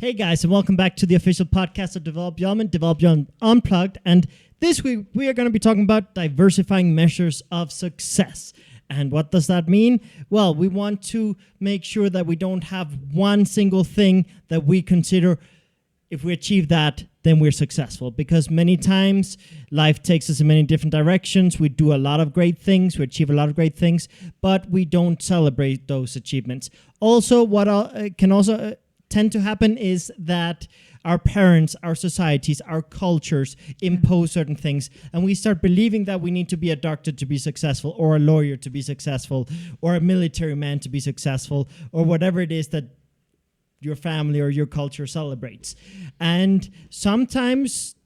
Hey guys, and welcome back to the official podcast of Develop Your Element, Develop Your Element Unplugged. And this week we are going to be talking about diversifying measures of success. And what does that mean? Well, we want to make sure that we don't have one single thing that we consider if we achieve that, then we're successful. Because many times life takes us in many different directions. We do a lot of great things, we achieve a lot of great things, but we don't celebrate those achievements. Also, what can also tend to happen is that our parents, our societies, our cultures impose certain things, and we start believing that we need to be a doctor to be successful, or a lawyer to be successful, or a military man to be successful, or whatever it is that your family or your culture celebrates. And sometimes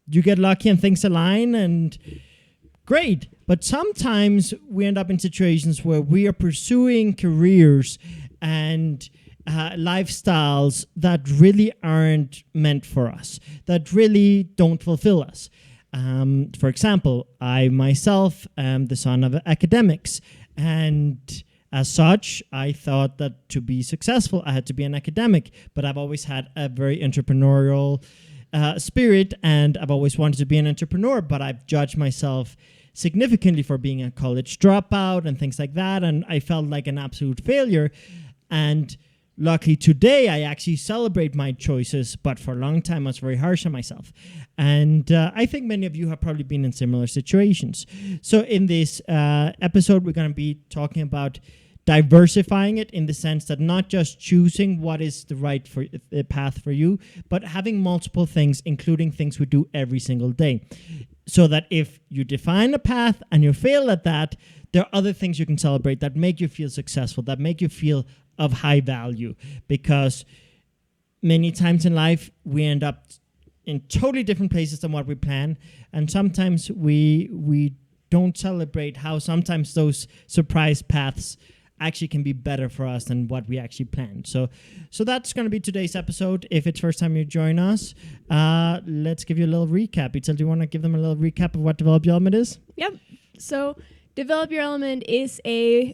you get lucky and things align and great, but sometimes we end up in situations where we are pursuing careers and lifestyles that really aren't meant for us, that really don't fulfill us. For example, I myself am the son of academics, and as such, I thought that to be successful, I had to be an academic, but I've always had a very entrepreneurial spirit, and I've always wanted to be an entrepreneur, but I've judged myself significantly for being a college dropout and things like that, and I felt like an absolute failure. And luckily today, I actually celebrate my choices, but for a long time, I was very harsh on myself. And I think many of you have probably been in similar situations. So in this episode, we're going to be talking about diversifying it, in the sense that not just choosing what is the right path for you, but having multiple things, including things we do every single day. So that if you define a path and you fail at that, there are other things you can celebrate that make you feel successful, that make you feel of high value. Because many times in life, we end up in totally different places than what we plan. And sometimes we don't celebrate how sometimes those surprise paths actually can be better for us than what we actually planned. So that's going to be today's episode. If it's first time you join us, let's give you a little recap. Itzal, do you want to give them a little recap of what Develop Your Element is? Yep. So Develop Your Element is a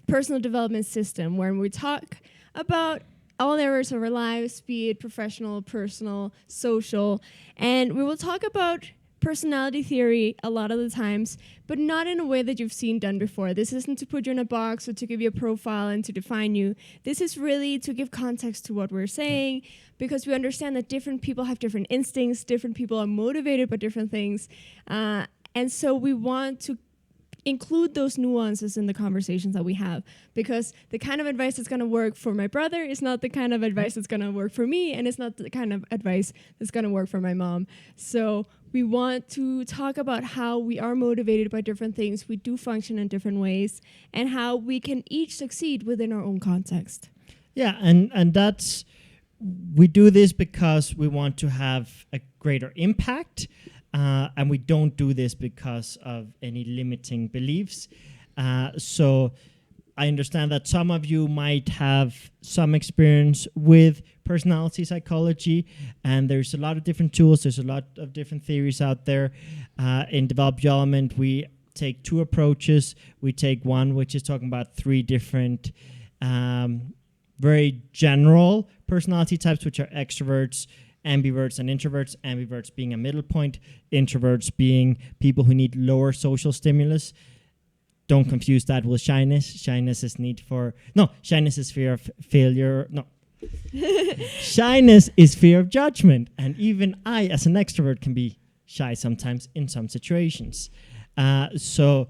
personal development system where we talk about all areas of our lives, be it professional, personal, social, and we will talk about personality theory a lot of the times, but not in a way that you've seen done before. This isn't to put you in a box or to give you a profile and to define you. This is really to give context to what we're saying, because we understand that different people have different instincts, different people are motivated by different things, and so we want to include those nuances in the conversations that we have, because the kind of advice that's going to work for my brother is not the kind of advice that's going to work for me, and it's not the kind of advice that's going to work for my mom. So we want to talk about how we are motivated by different things, we do function in different ways, and how we can each succeed within our own context. Yeah, and that's, we do this because we want to have a greater impact. And we don't do this because of any limiting beliefs. So I understand that some of you might have some experience with personality psychology, and there's a lot of different tools, there's a lot of different theories out there. In Develop Your Element, we take two approaches. We take one which is talking about three different very general personality types, which are extroverts, ambiverts, and introverts. Ambiverts being a middle point, introverts being people who need lower social stimulus. Don't confuse that with shyness. Shyness is fear of failure. No. Shyness is fear of judgment. And even I, as an extrovert, can be shy sometimes in some situations. So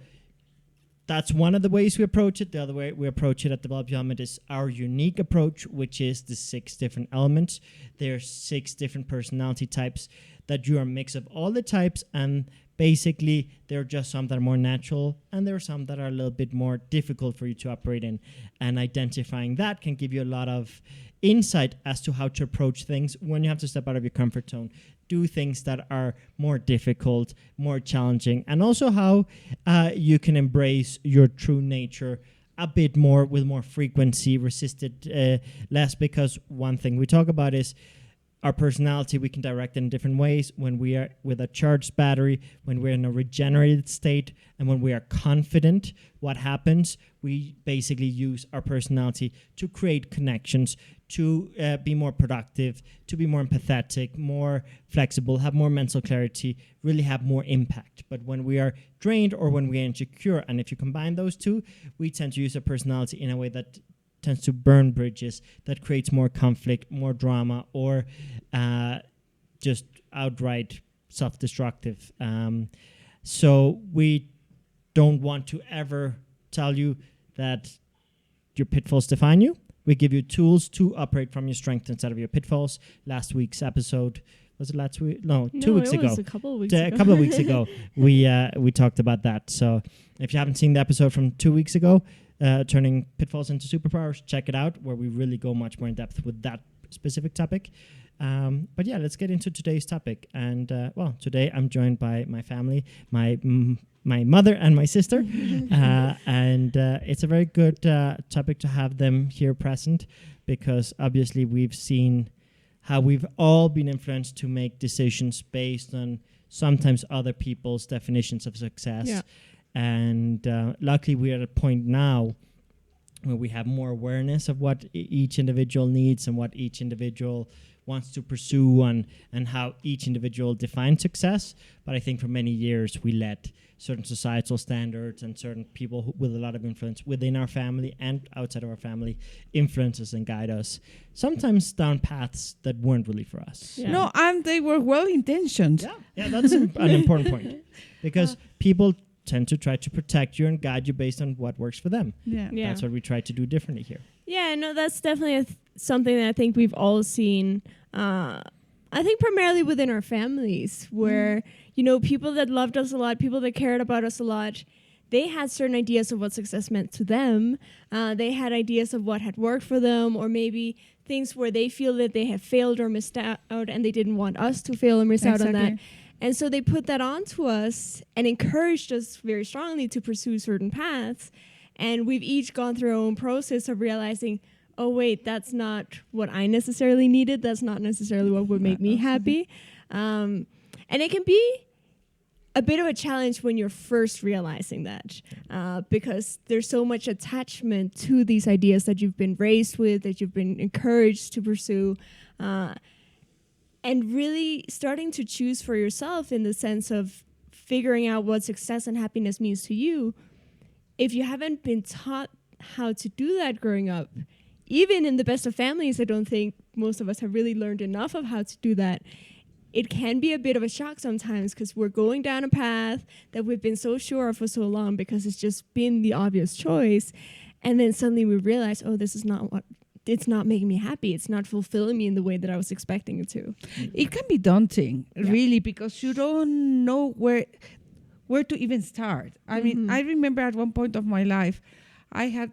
that's one of the ways we approach it. The other way we approach it at Develop Your Element is our unique approach, which is the 6 different elements. There are 6 different personality types that you are a mix of all the types, and basically there are just some that are more natural, and there are some that are a little bit more difficult for you to operate in. And identifying that can give you a lot of insight as to how to approach things when you have to step out of your comfort zone, do things that are more difficult, more challenging, and also how you can embrace your true nature a bit more with more frequency, resist it less, because one thing we talk about is our personality, we can direct it in different ways. When we are with a charged battery, when we're in a regenerated state, and when we are confident, what happens? We basically use our personality to create connections, to be more productive, to be more empathetic, more flexible, have more mental clarity, really have more impact. But when we are drained or when we are insecure, and if you combine those two, we tend to use our personality in a way that tends to burn bridges, that creates more conflict, more drama, or just outright self-destructive. So we don't want to ever tell you that your pitfalls define you. We give you tools to operate from your strength instead of your pitfalls. Last week's episode, was it last week? No, 2 weeks ago. A couple of weeks ago. A couple of weeks ago, we talked about that. So if you haven't seen the episode from 2 weeks ago, turning pitfalls into superpowers, check it out, where we really go much more in depth with that specific topic. But yeah, let's get into today's topic. And today I'm joined by my family, my mother and my sister, and it's a very good topic to have them here present, because obviously we've seen how we've all been influenced to make decisions based on sometimes other people's definitions of success. Yeah. And luckily we're at a point now where we have more awareness of what each individual needs and what each individual wants to pursue, and how each individual defines success. But I think for many years we let certain societal standards and certain people with a lot of influence within our family and outside of our family influence us and guide us, sometimes down paths that weren't really for us. Yeah. No, and they were well-intentioned. Yeah, that's an important point, because people tend to try to protect you and guide you based on what works for them. Yeah. That's what we try to do differently here. Yeah, no, that's definitely something that I think we've all seen. I think primarily within our families, where, people that loved us a lot, people that cared about us a lot, they had certain ideas of what success meant to them. They had ideas of what had worked for them, or maybe things where they feel that they have failed or missed out, and they didn't want us to fail or miss out on that. And so they put that onto us and encouraged us very strongly to pursue certain paths. And we've each gone through our own process of realizing, oh, wait, that's not what I necessarily needed. That's not necessarily what would make me happy. And it can be a bit of a challenge when you're first realizing that, because there's so much attachment to these ideas that you've been raised with, that you've been encouraged to pursue. And really starting to choose for yourself in the sense of figuring out what success and happiness means to you. If you haven't been taught how to do that growing up, even in the best of families, I don't think most of us have really learned enough of how to do that. It can be a bit of a shock sometimes, because we're going down a path that we've been so sure of for so long because it's just been the obvious choice. And then suddenly we realize, oh, this is not what... It's not making me happy. It's not fulfilling me in the way that I was expecting it to. It can be daunting, really, because you don't know where to even start. I mean, I remember at one point of my life, I had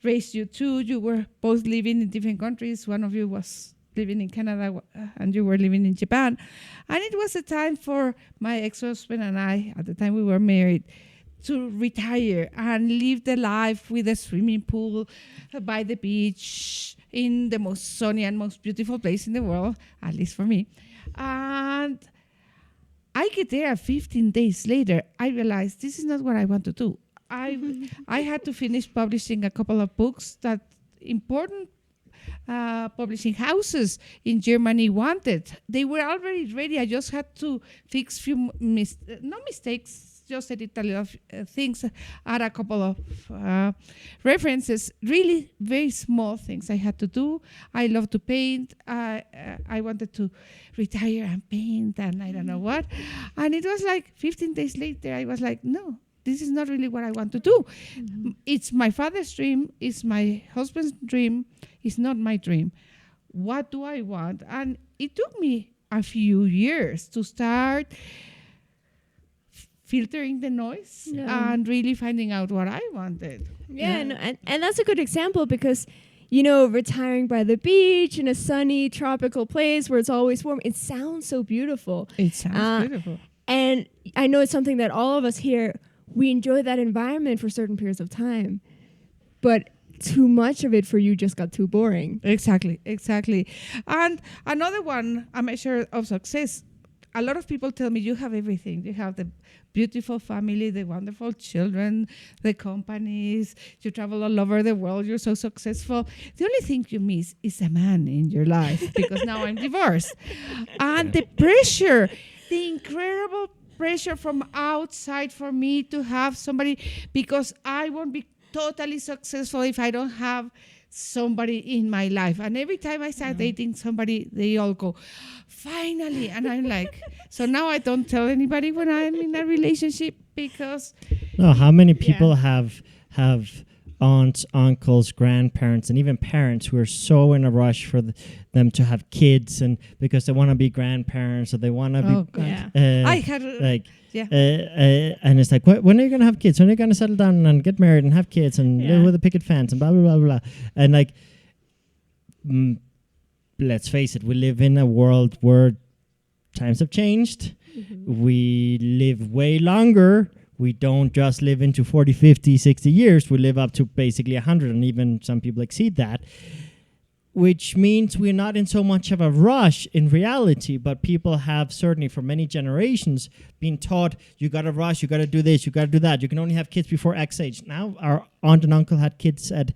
raised you two. You were both living in different countries. One of you was living in Canada and you were living in Japan. And it was a time for my ex-husband and I, at the time we were married, to retire and live the life with a swimming pool by the beach in the most sunny and most beautiful place in the world, at least for me. And I get there 15 days later, I realized this is not what I want to do. I had to finish publishing a couple of books that important publishing houses in Germany wanted. They were already ready. I just had to fix few no mistakes, just edit a little things, add a couple of references, really very small things I had to do. I love to paint. I wanted to retire and paint and I don't know what. And it was like 15 days later, I was like, no, this is not really what I want to do. It's my father's dream. It's my husband's dream. It's not my dream. What do I want? And it took me a few years to start filtering the noise and really finding out what I wanted. And that's a good example, because retiring by the beach in a sunny tropical place where it's always warm, it sounds so beautiful. It sounds beautiful. And I know it's something that all of us here, we enjoy that environment for certain periods of time. But too much of it for you just got too boring. Exactly. And another one, a measure of success. A lot of people tell me you have everything. You have the beautiful family, the wonderful children, the companies. You travel all over the world. You're so successful. The only thing you miss is a man in your life because now I'm divorced. And the pressure, the incredible pressure from outside for me to have somebody, because I won't be totally successful if I don't have somebody in my life. And every time I start dating somebody, they all go, finally. And I'm like, so now I don't tell anybody when I'm in a relationship because... No, how many people have aunts, uncles, grandparents, and even parents who are so in a rush for them to have kids, and because they want to be grandparents or they want to be... Yeah. I had... and it's like, when are you going to have kids? When are you going to settle down and get married and have kids and live with a picket fence and blah, blah, blah, blah. And like, let's face it, we live in a world where times have changed. Mm-hmm. We live way longer. We don't just live into 40, 50, 60 years. We live up to basically 100, and even some people exceed that, which means we're not in so much of a rush in reality, but people have certainly for many generations been taught, you got to rush, you got to do this, you got to do that. You can only have kids before X age. Now our aunt and uncle had kids at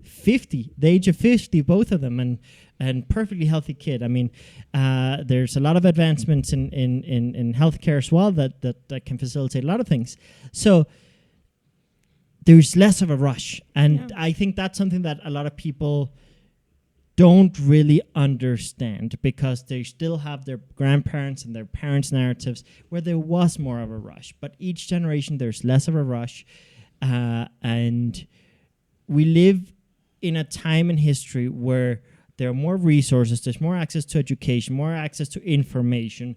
50, the age of 50, both of them, and perfectly healthy kid. I mean, there's a lot of advancements in healthcare as well that can facilitate a lot of things. So there's less of a rush. And I think that's something that a lot of people don't really understand, because they still have their grandparents and their parents' narratives where there was more of a rush. But each generation, there's less of a rush. And we live in a time in history where there are more resources, there's more access to education, more access to information,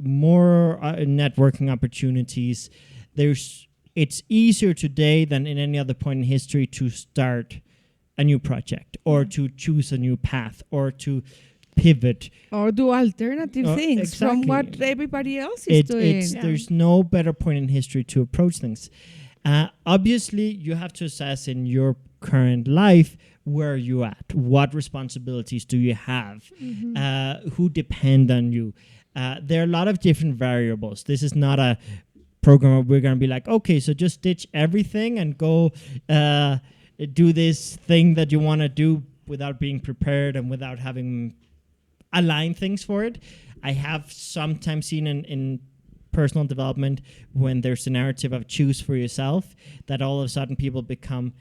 more networking opportunities. It's easier today than in any other point in history to start a new project or to choose a new path or to pivot. Or do alternative things from what everybody else is doing. There's no better point in history to approach things. Obviously, you have to assess in your current life where are you at, what responsibilities do you have, who depend on you. There are a lot of different variables. This is not a program where we're going to be like, okay, so just ditch everything and go do this thing that you want to do without being prepared and without having aligned things for it. I have sometimes seen in personal development, when there's a narrative of choose for yourself, that all of a sudden people become,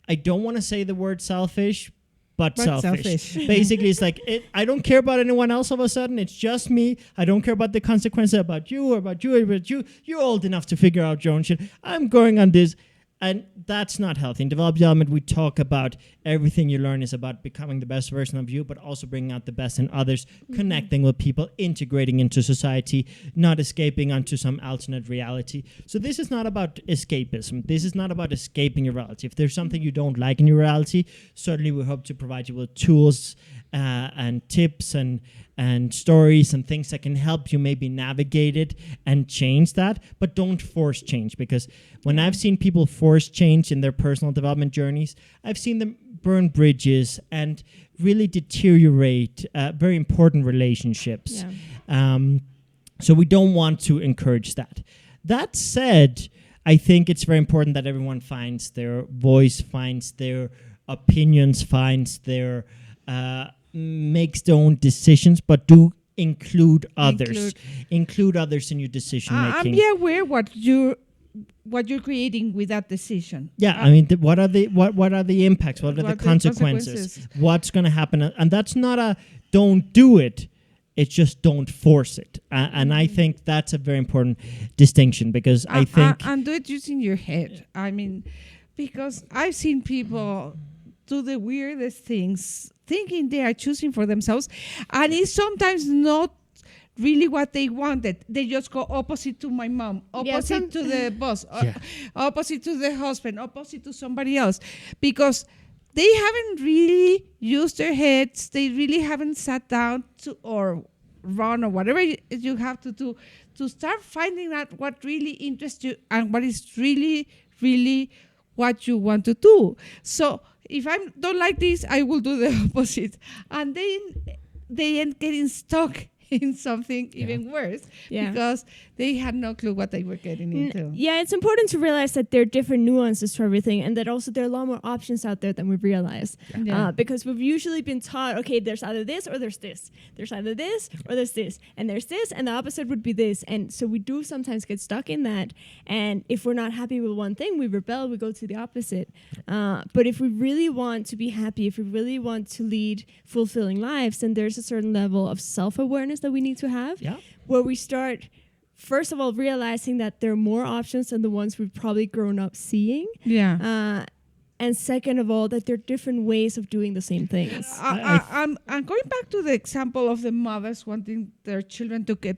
I don't want to say the word selfish, but selfish. Basically, it's like, I don't care about anyone else all of a sudden. It's just me. I don't care about the consequences about you or about you or about you. You're old enough to figure out your own shit. I'm going on this. And that's not healthy. In Develop Development, we talk about everything you learn is about becoming the best version of you, but also bringing out the best in others, connecting with people, integrating into society, not escaping onto some alternate reality. So this is not about escapism. This is not about escaping your reality. If there's something you don't like in your reality, certainly we hope to provide you with tools and tips and stories and things that can help you maybe navigate it and change that, but don't force change. Because when I've seen people force change in their personal development journeys, I've seen them burn bridges and really deteriorate very important relationships. So we don't want to encourage that. That said, I think it's very important that everyone finds their voice, finds their opinions, finds their makes their own decisions, but do include others. Include others in your decision making. And be aware what you're creating with that decision. I mean, what are the impacts? What are the consequences? What's going to happen? And that's not a don't do it. It's just don't force it. And I think that's a very important distinction, because I think... And do it using your head. I mean, because I've seen people do the weirdest things, thinking they are choosing for themselves, and it's sometimes not really what they wanted. They just go opposite to my mom, opposite to the boss, opposite to the husband, opposite to somebody else, because they haven't really used their heads. They really haven't sat down to or run or whatever you have to do to start finding out what really interests you and what is really, really what you want to do. So if I don't like this, I will do the opposite. And then they end getting stuck in something even worse because they had no clue what they were getting into. Yeah, it's important to realize that there are different nuances to everything, and that also there are a lot more options out there than we realize. Because we've usually been taught, okay, there's either this or there's this. There's either this or there's this. And there's this, and the opposite would be this. And so we do sometimes get stuck in that. And if we're not happy with one thing, we rebel, we go to the opposite. But if we really want to be happy, if we really want to lead fulfilling lives, then there's a certain level of self-awareness that we need to have, where we start, first of all, realizing that there are more options than the ones we've probably grown up seeing. And second of all, that there are different ways of doing the same things. I'm going back to the example of the mothers wanting their children to get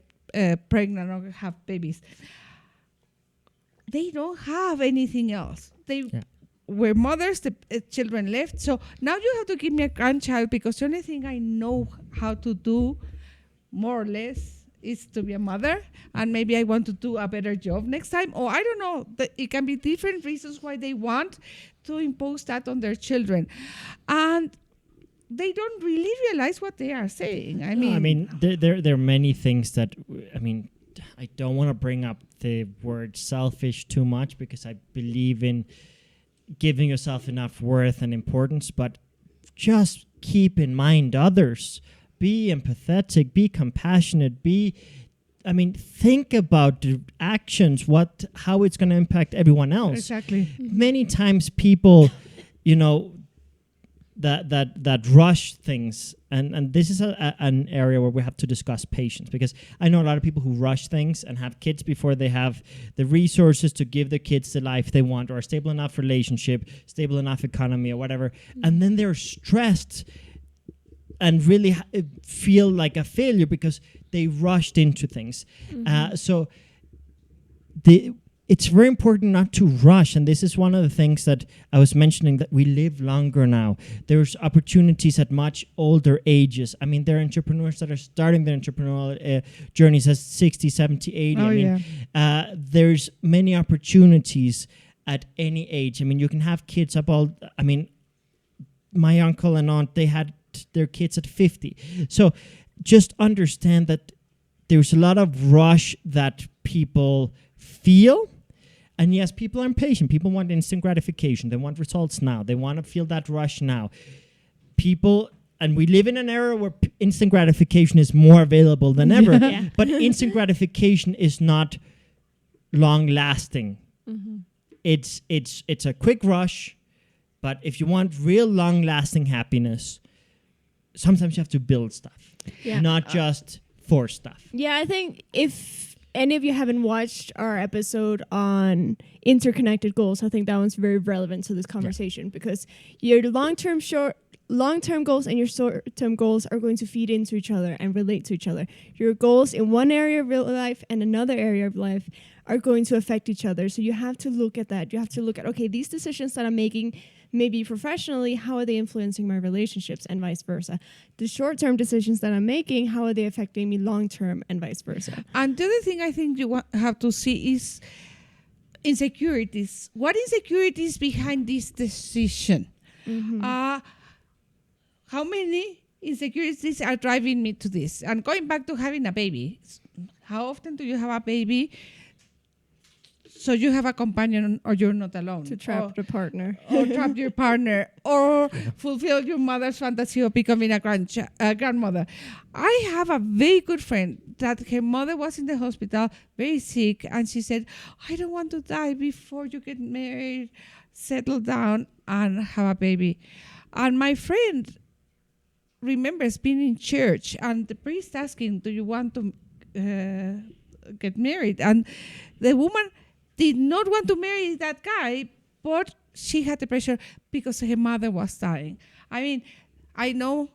pregnant or have babies. They don't have anything else. They were mothers, the children left. So now you have to give me a grandchild because the only thing I know how to do, more or less, is to be a mother, and maybe I want to do a better job next time, or I don't know. It can be different reasons why they want to impose that on their children, and they don't really realize what they are saying. I mean, there are many things that, I don't want to bring up the word selfish too much because I believe in giving yourself enough worth and importance, but just keep in mind others. Be empathetic, be compassionate, think about the actions, how it's going to impact everyone else. Exactly. Many times people, that rush things, and this is an area where we have to discuss patience, because I know a lot of people who rush things and have kids before they have the resources to give their kids the life they want, or a stable enough relationship, stable enough economy, or whatever, and then they're stressed and really feel like a failure because they rushed into things. So it's very important not to rush. And this is one of the things that I was mentioning, that we live longer now. There's opportunities at much older ages. There are entrepreneurs that are starting their entrepreneurial journeys at 60, 70, 80. There's many opportunities at any age. You can have kids up my uncle and aunt, they had their kids at 50. So just understand that there's a lot of rush that people feel. And yes, people are impatient. People want instant gratification. They want results now. They want to feel that rush now. And we live in an era where instant gratification is more available than ever. But instant gratification is not long lasting. It's a quick rush. But if you want real long lasting happiness, sometimes you have to build stuff, not just force stuff. Yeah, I think if any of you haven't watched our episode on interconnected goals, I think that one's very relevant to this conversation, because your long-term goals and your short-term goals are going to feed into each other and relate to each other. Your goals in one area of real life and another area of life are going to affect each other. So you have to look at that. You have to look at, okay, these decisions that I'm making, maybe professionally, how are they influencing my relationships, and vice versa. The short-term decisions that I'm making, how are they affecting me long-term, and vice versa. And the other thing I think you have to see is insecurities. What insecurities behind this decision? How many insecurities are driving me to this? And going back to having a baby, how often do you have a baby so you have a companion, or you're not alone? To trap the partner. Or trap your partner, or fulfill your mother's fantasy of becoming a grandmother. I have a very good friend that her mother was in the hospital, very sick, and she said, I don't want to die before you get married, settle down, and have a baby. And my friend remembers being in church and the priest asking, do you want to get married? And the woman did not want to marry that guy, but she had the pressure because her mother was dying. I know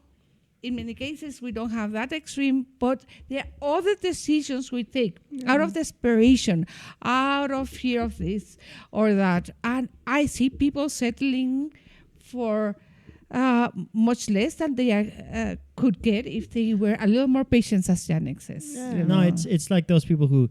in many cases we don't have that extreme, but there are other decisions we take out of desperation, out of fear of this or that. And I see people settling for much less than they could get if they were a little more patient, as Janek says. No, it's like those people who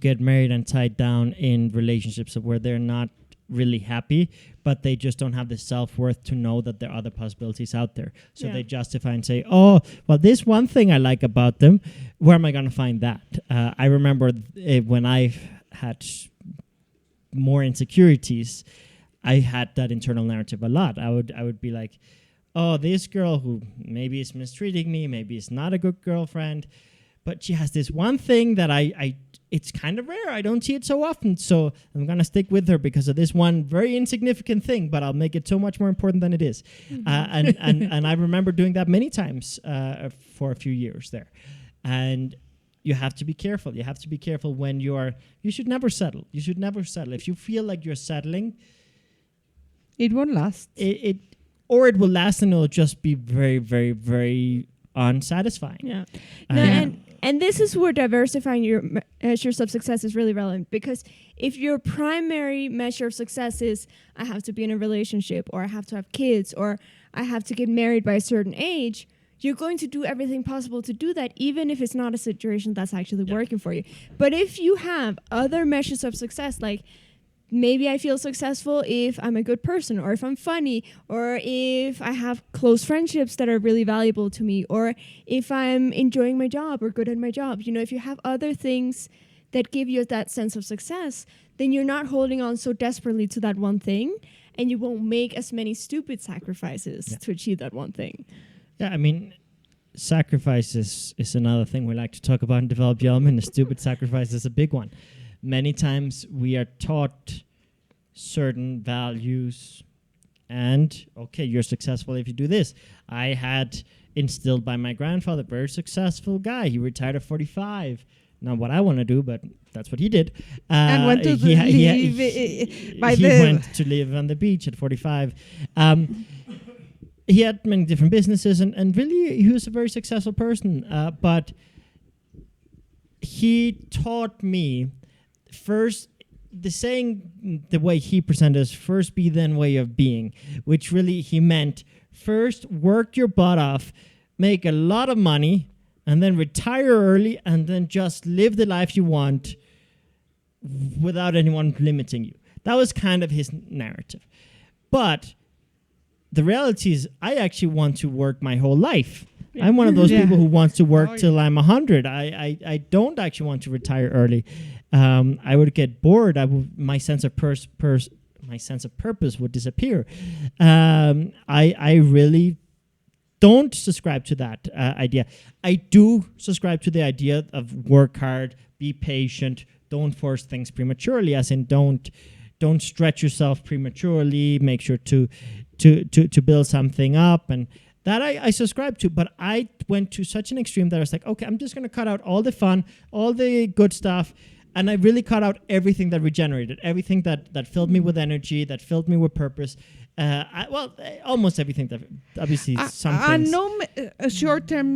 get married and tied down in relationships where they're not really happy, but they just don't have the self-worth to know that there are other possibilities out there. So they justify and say, oh, well, this one thing I like about them, where am I going to find that? I remember when I had more insecurities, I had that internal narrative a lot. I would be like, oh, this girl who maybe is mistreating me, maybe is not a good girlfriend, but she has this one thing that it's kind of rare. I don't see it so often. So I'm going to stick with her because of this one very insignificant thing, but I'll make it so much more important than it is. And I remember doing that many times for a few years there. And you have to be careful. You have to be careful when you should never settle. You should never settle. If you feel like you're settling, it won't last. Or it will last and it'll just be very, very, very unsatisfying. Yeah. And this is where diversifying your measures of success is really relevant, because if your primary measure of success is I have to be in a relationship, or I have to have kids, or I have to get married by a certain age, you're going to do everything possible to do that, even if it's not a situation that's actually working for you. But if you have other measures of success, like maybe I feel successful if I'm a good person, or if I'm funny, or if I have close friendships that are really valuable to me, or if I'm enjoying my job or good at my job. You know, if you have other things that give you that sense of success, then you're not holding on so desperately to that one thing, and you won't make as many stupid sacrifices to achieve that one thing. Yeah, I mean, sacrifice is another thing we like to talk about in Develop Your Element. The stupid sacrifice is a big one. Many times we are taught certain values and, okay, you're successful if you do this. I had instilled by my grandfather, very successful guy. He retired at 45. Not what I want to do, but that's what he did. And went to went to live on the beach at 45. He had many different businesses, and really he was a very successful person. But he taught me first, the way he presented us, first be then way of being, which really he meant first work your butt off, make a lot of money, and then retire early, and then just live the life you want without anyone limiting you. That was kind of his narrative. But the reality is I actually want to work my whole life. I'm one of those people who wants to work till I'm 100. I don't actually want to retire early. I would get bored. My sense of purpose would disappear. I really don't subscribe to that idea. I do subscribe to the idea of work hard, be patient, don't force things prematurely, as in don't stretch yourself prematurely, make sure to build something up, and that I subscribe to. But I went to such an extreme that I was like, okay, I'm just going to cut out all the fun, all the good stuff, and I really cut out everything that regenerated, everything that filled me with energy, that filled me with purpose. Almost everything. That obviously some things. No short-term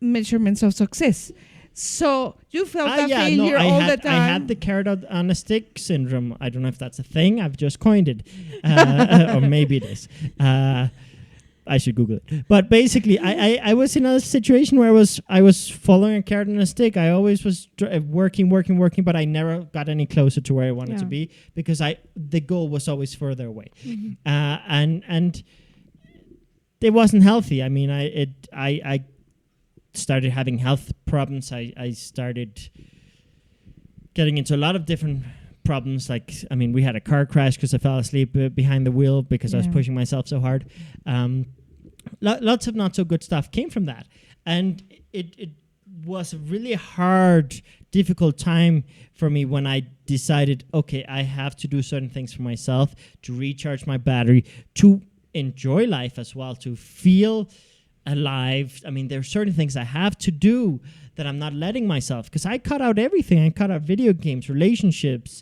measurements of success. So you felt that failure all the time. I had the carrot on a stick syndrome. I don't know if that's a thing. I've just coined it, or maybe it is. I should Google it. But basically, I was in a situation where I was following a carrot on a stick. I always was working, but I never got any closer to where I wanted to be, because the goal was always further away, and it wasn't healthy. I mean, I started having health problems. I started getting into a lot of different problems. Like, I mean, we had a car crash because I fell asleep behind the wheel because I was pushing myself so hard. Lots of not so good stuff came from that. And it was a really hard, difficult time for me when I decided, okay, I have to do certain things for myself to recharge my battery, to enjoy life as well, to feel alive. I mean, there are certain things I have to do that I'm not letting myself, because I cut out everything. I cut out video games, relationships,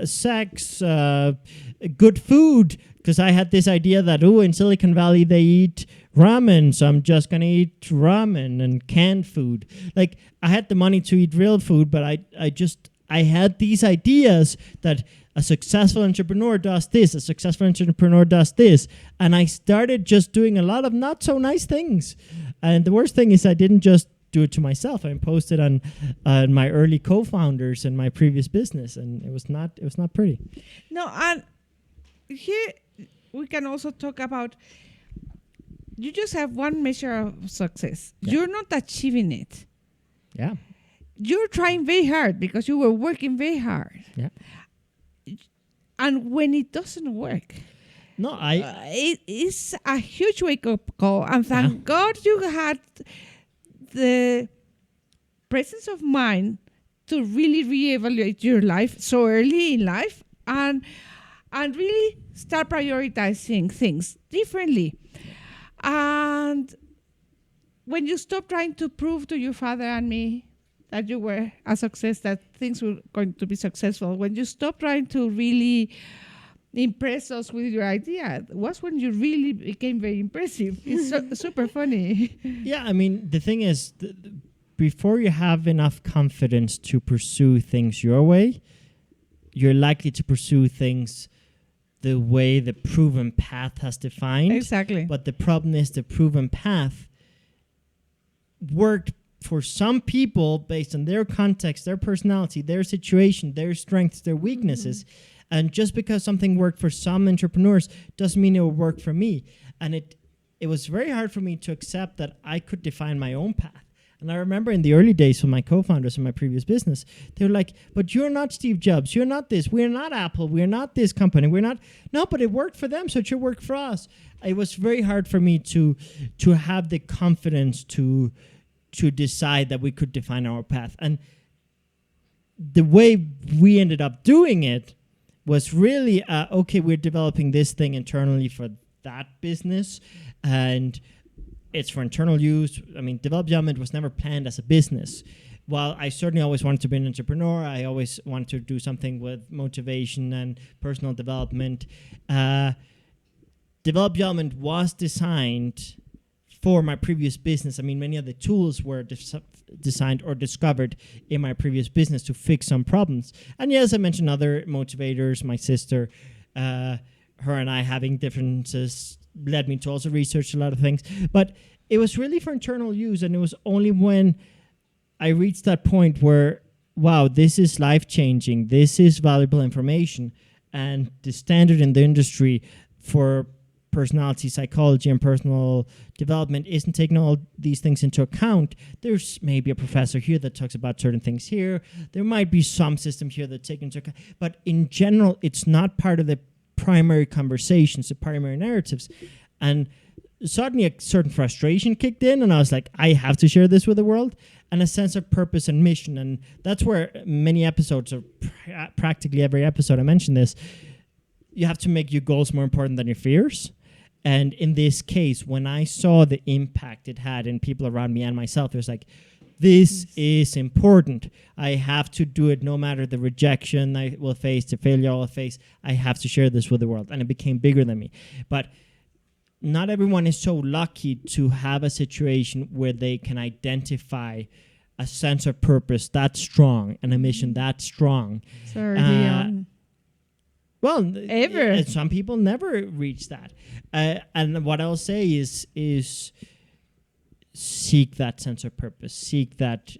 sex, good food, because I had this idea that, in Silicon Valley they eat ramen, so I'm just going to eat ramen and canned food. Like, I had the money to eat real food, but I had these ideas that a successful entrepreneur does this, a successful entrepreneur does this. And I started just doing a lot of not so nice things. And the worst thing is I didn't just do it to myself. I imposed it on my early co-founders in my previous business, and it was not pretty. No, and here we can also talk about, you just have one measure of success. Yeah. You're not achieving it. Yeah. You're trying very hard because you were working very hard. Yeah. And when it doesn't work, No, it is a huge wake-up call. And thank God you had the presence of mind to really reevaluate your life so early in life and really start prioritizing things differently. And when you stop trying to prove to your father and me that you were a success, that things were going to be successful, when you stop trying to really impress us with your idea, was when you really became very impressive. It's super funny. Yeah, I mean, the thing is, before you have enough confidence to pursue things your way, you're likely to pursue things the way the proven path has defined. Exactly. But the problem is the proven path worked for some people based on their context, their personality, their situation, their strengths, their weaknesses. And just because something worked for some entrepreneurs doesn't mean it will work for me. And it was very hard for me to accept that I could define my own path. And I remember in the early days with my co-founders in my previous business, they were like, but you're not Steve Jobs. You're not this. We're not Apple. We're not this company. We're not. No, but it worked for them, so it should work for us. It was very hard for me to have the confidence to decide that we could define our path. And the way we ended up doing it was really, okay, we're developing this thing internally for that business, and it's for internal use. I mean, Develop Young was never planned as a business. While I certainly always wanted to be an entrepreneur, I always wanted to do something with motivation and personal development. Develop Young was designed for my previous business. I mean, many of the tools were designed or discovered in my previous business to fix some problems. And yes, I mentioned other motivators. My sister, her and I having differences led me to also research a lot of things. But it was really for internal use, and it was only when I reached that point where, wow, this is life-changing, this is valuable information, and the standard in the industry for personality psychology and personal development isn't taking all these things into account. There's maybe a professor here that talks about certain things here. There might be some system here that take into account. But in general, it's not part of the primary conversations, the primary narratives. And suddenly a certain frustration kicked in, and I was like, I have to share this with the world, and a sense of purpose and mission. And that's where many episodes, or practically every episode I mention this, you have to make your goals more important than your fears. And in this case, when I saw the impact it had in people around me and myself, it was like, this is important. I have to do it no matter the rejection I will face, the failure I will face. I have to share this with the world. And it became bigger than me. But not everyone is so lucky to have a situation where they can identify a sense of purpose that strong and a mission that strong. Sorry, well, ever. Some people never reach that. And what I'll say is seek that sense of purpose. Seek that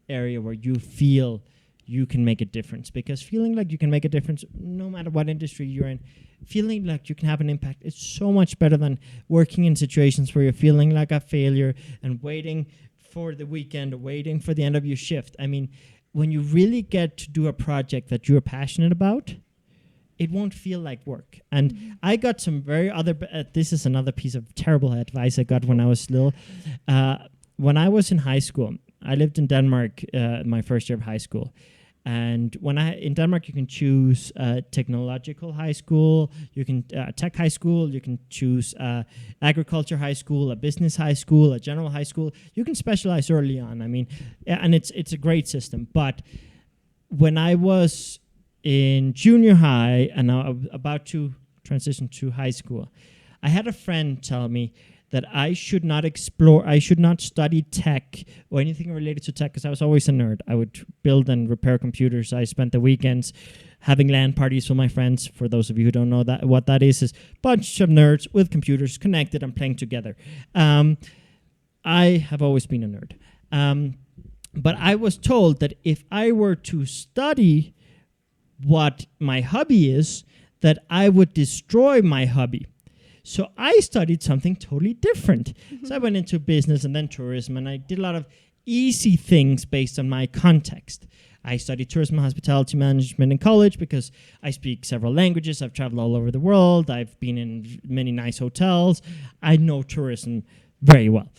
area where you feel you can make a difference. Because feeling like you can make a difference, no matter what industry you're in, feeling like you can have an impact is so much better than working in situations where you're feeling like a failure and waiting for the weekend or waiting for the end of your shift. I mean, when you really get to do a project that you're passionate about, it won't feel like work. And I got some very other, this is another piece of terrible advice I got when I was little. When I was in high school, I lived in Denmark my first year of high school. And in Denmark, you can choose technological high school, you can tech high school, you can choose agriculture high school, a business high school, a general high school. You can specialize early on. I mean, and it's a great system. But when I was in junior high and I was about to transition to high school, I had a friend tell me that I should not study tech or anything related to tech, because I was always a nerd. I would build and repair computers. I spent the weekends having LAN parties with my friends. For those of you who don't know what that is a bunch of nerds with computers connected and playing together. I have always been a nerd. But I was told that if I were to study what my hobby is, that I would destroy my hobby. So I studied something totally different. So I went into business and then tourism, and I did a lot of easy things based on my context. I studied tourism and hospitality management in college because I speak several languages. I've traveled all over the world. I've been in many nice hotels. I know tourism very well.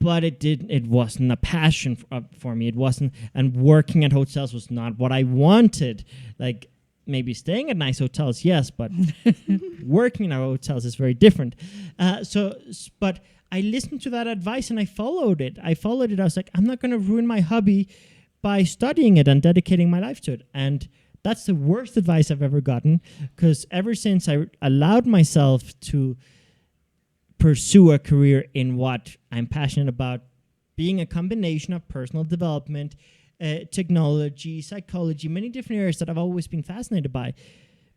But it wasn't a passion for me. It wasn't, and working at hotels was not what I wanted. Like, maybe staying at nice hotels, yes, but working in our hotels is very different. But I listened to that advice and I followed it. I was like, I'm not going to ruin my hobby by studying it and dedicating my life to it. And that's the worst advice I've ever gotten, because ever since I allowed myself to pursue a career in what I'm passionate about, being a combination of personal development, technology, psychology, many different areas that I've always been fascinated by.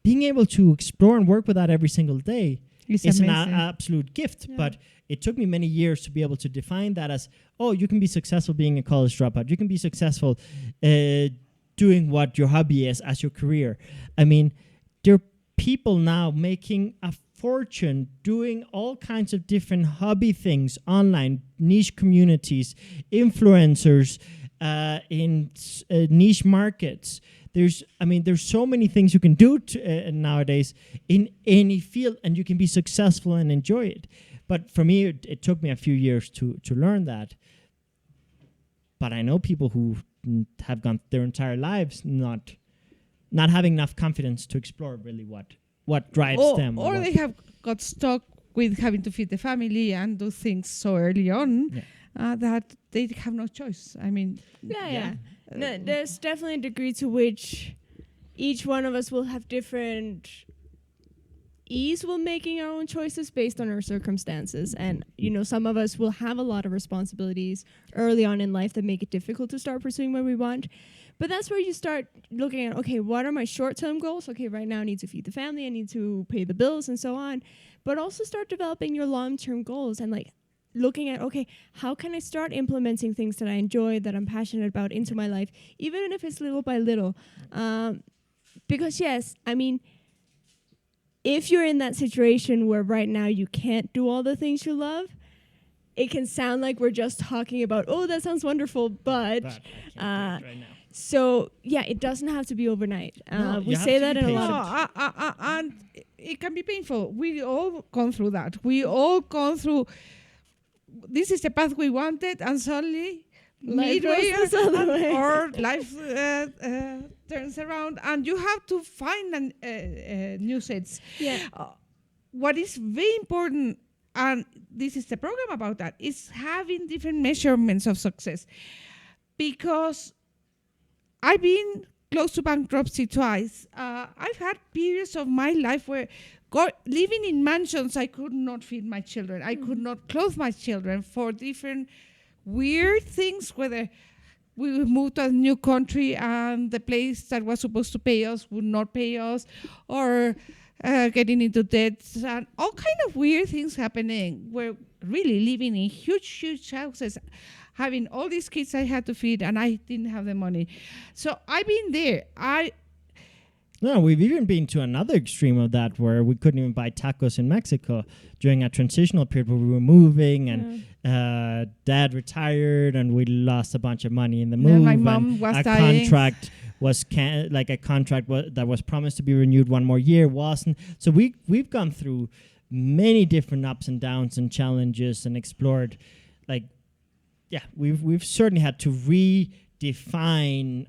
Being able to explore and work with that every single day is an absolute gift. Yeah. But it took me many years to be able to define that as, oh, you can be successful being a college dropout. You can be successful doing what your hobby is as your career. I mean, there are people now making a fortune doing all kinds of different hobby things online, niche communities, influencers, in niche markets. There's so many things you can do nowadays in any field, and you can be successful and enjoy it. But for me, it took me a few years to learn that. But I know people who have gone their entire lives not having enough confidence to explore really what drives them. Or they have got stuck with having to feed the family and do things so early on. Yeah. That they have no choice. I mean, No, there's definitely a degree to which each one of us will have different ease when making our own choices based on our circumstances. And, some of us will have a lot of responsibilities early on in life that make it difficult to start pursuing what we want. But that's where you start looking at, okay, what are my short-term goals? Okay, right now I need to feed the family, I need to pay the bills and so on. But also start developing your long-term goals and looking at, okay, how can I start implementing things that I enjoy, that I'm passionate about into my life, even if it's little by little. Because yes, I mean, if you're in that situation where right now you can't do all the things you love, it can sound like we're just talking about, oh, that sounds wonderful, but I can't do it right now. So yeah, it doesn't have to be overnight. We say that in a lot of and it can be painful. We all gone through that. We all gone through. This is the path we wanted, and suddenly midway or life turns around, and you have to find new sets. Yeah. What is very important, and this is the program about that, is having different measurements of success. Because I've been close to bankruptcy twice. I've had periods of my life where living in mansions, I could not feed my children. I could not clothe my children for different weird things, whether we would move to a new country and the place that was supposed to pay us would not pay us, or getting into debt, and all kind of weird things happening. We're really living in huge houses, having all these kids I had to feed, and I didn't have the money. So I've been there. No, we've even been to another extreme of that, where we couldn't even buy tacos in Mexico during a transitional period where we were moving, and Dad retired, and we lost a bunch of money in the move. My mom was a dying. Contract was that was promised to be renewed one more year wasn't. So we've gone through many different ups and downs and challenges and explored. We've certainly had to redefine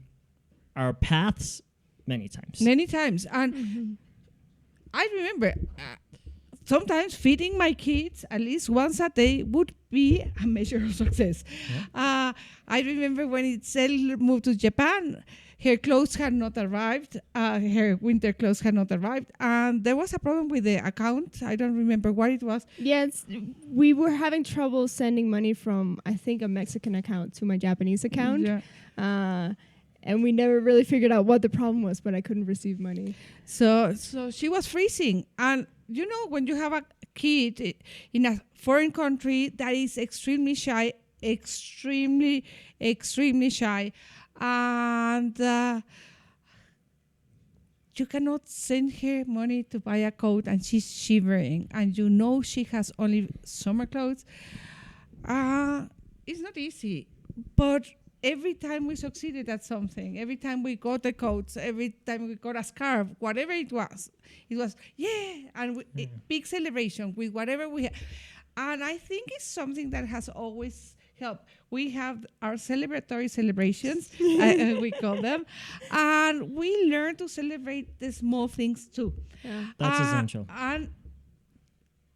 our paths. Many times. And I remember sometimes feeding my kids at least once a day would be a measure of success. Yeah. I remember when Itzel moved to Japan, her clothes had not arrived, her winter clothes had not arrived, and there was a problem with the account. I don't remember what it was. Yes, we were having trouble sending money from, I think, a Mexican account to my Japanese account. Yeah. And we never really figured out what the problem was, but I couldn't receive money. So she was freezing. And, when you have a kid in a foreign country that is extremely shy, extremely, extremely shy. And you cannot send her money to buy a coat and she's shivering and you know she has only summer clothes. It's not easy, but every time we succeeded at something, every time we got the coats, every time we got a scarf, whatever it was yeah, and big celebration with whatever we had. And I think it's something that has always helped. We have our celebratory celebrations, we call them, and we learn to celebrate the small things too. Yeah. That's essential. And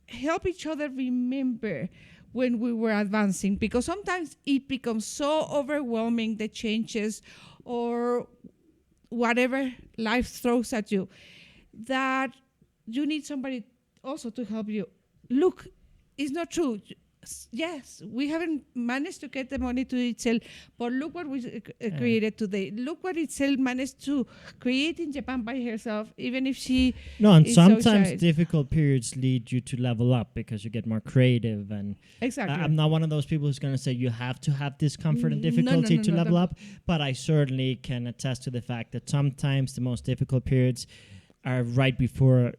help each other remember when we were advancing, because sometimes it becomes so overwhelming, the changes or whatever life throws at you, that you need somebody also to help you. Look, it's not true. Yes, we haven't managed to get the money to Itzel, but look what we created today. Look what Itzel managed to create in Japan by herself, even if she No, and is so sometimes shy. difficult periods lead you to level up because you get more creative. And Exactly. I'm not one of those people who's going to say you have to have discomfort and No, difficulty no, to no, level no. up, but I certainly can attest to the fact that sometimes the most difficult periods are right before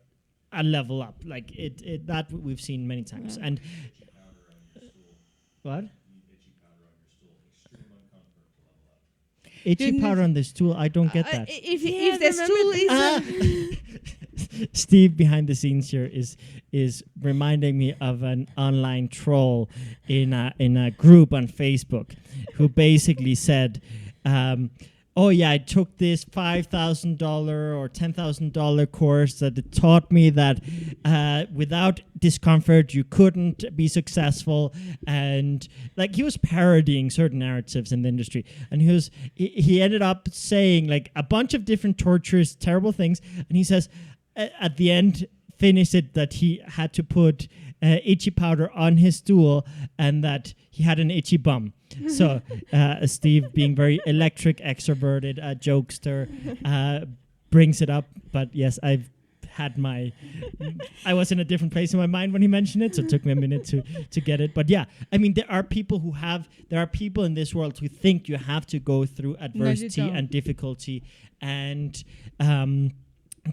a level up. Like it that we've seen many times. Yeah. And what? Itchy You powder need- on the stool. I don't get that. If Yeah, the stool is Steve behind the scenes here is reminding me of an online troll in a group on Facebook who basically said, oh yeah, I took this $5,000 or $10,000 course that it taught me that without discomfort you couldn't be successful, and like he was parodying certain narratives in the industry, and he ended up saying like a bunch of different torturous, terrible things, and he says at the end finished it that he had to put itchy powder on his stool and that he had an itchy bum. So Steve, being very electric, extroverted, jokester, brings it up. But yes, I was in a different place in my mind when he mentioned it, so it took me a minute to get it. But yeah, I mean, there are people in this world who think you have to go through adversity don't. and difficulty and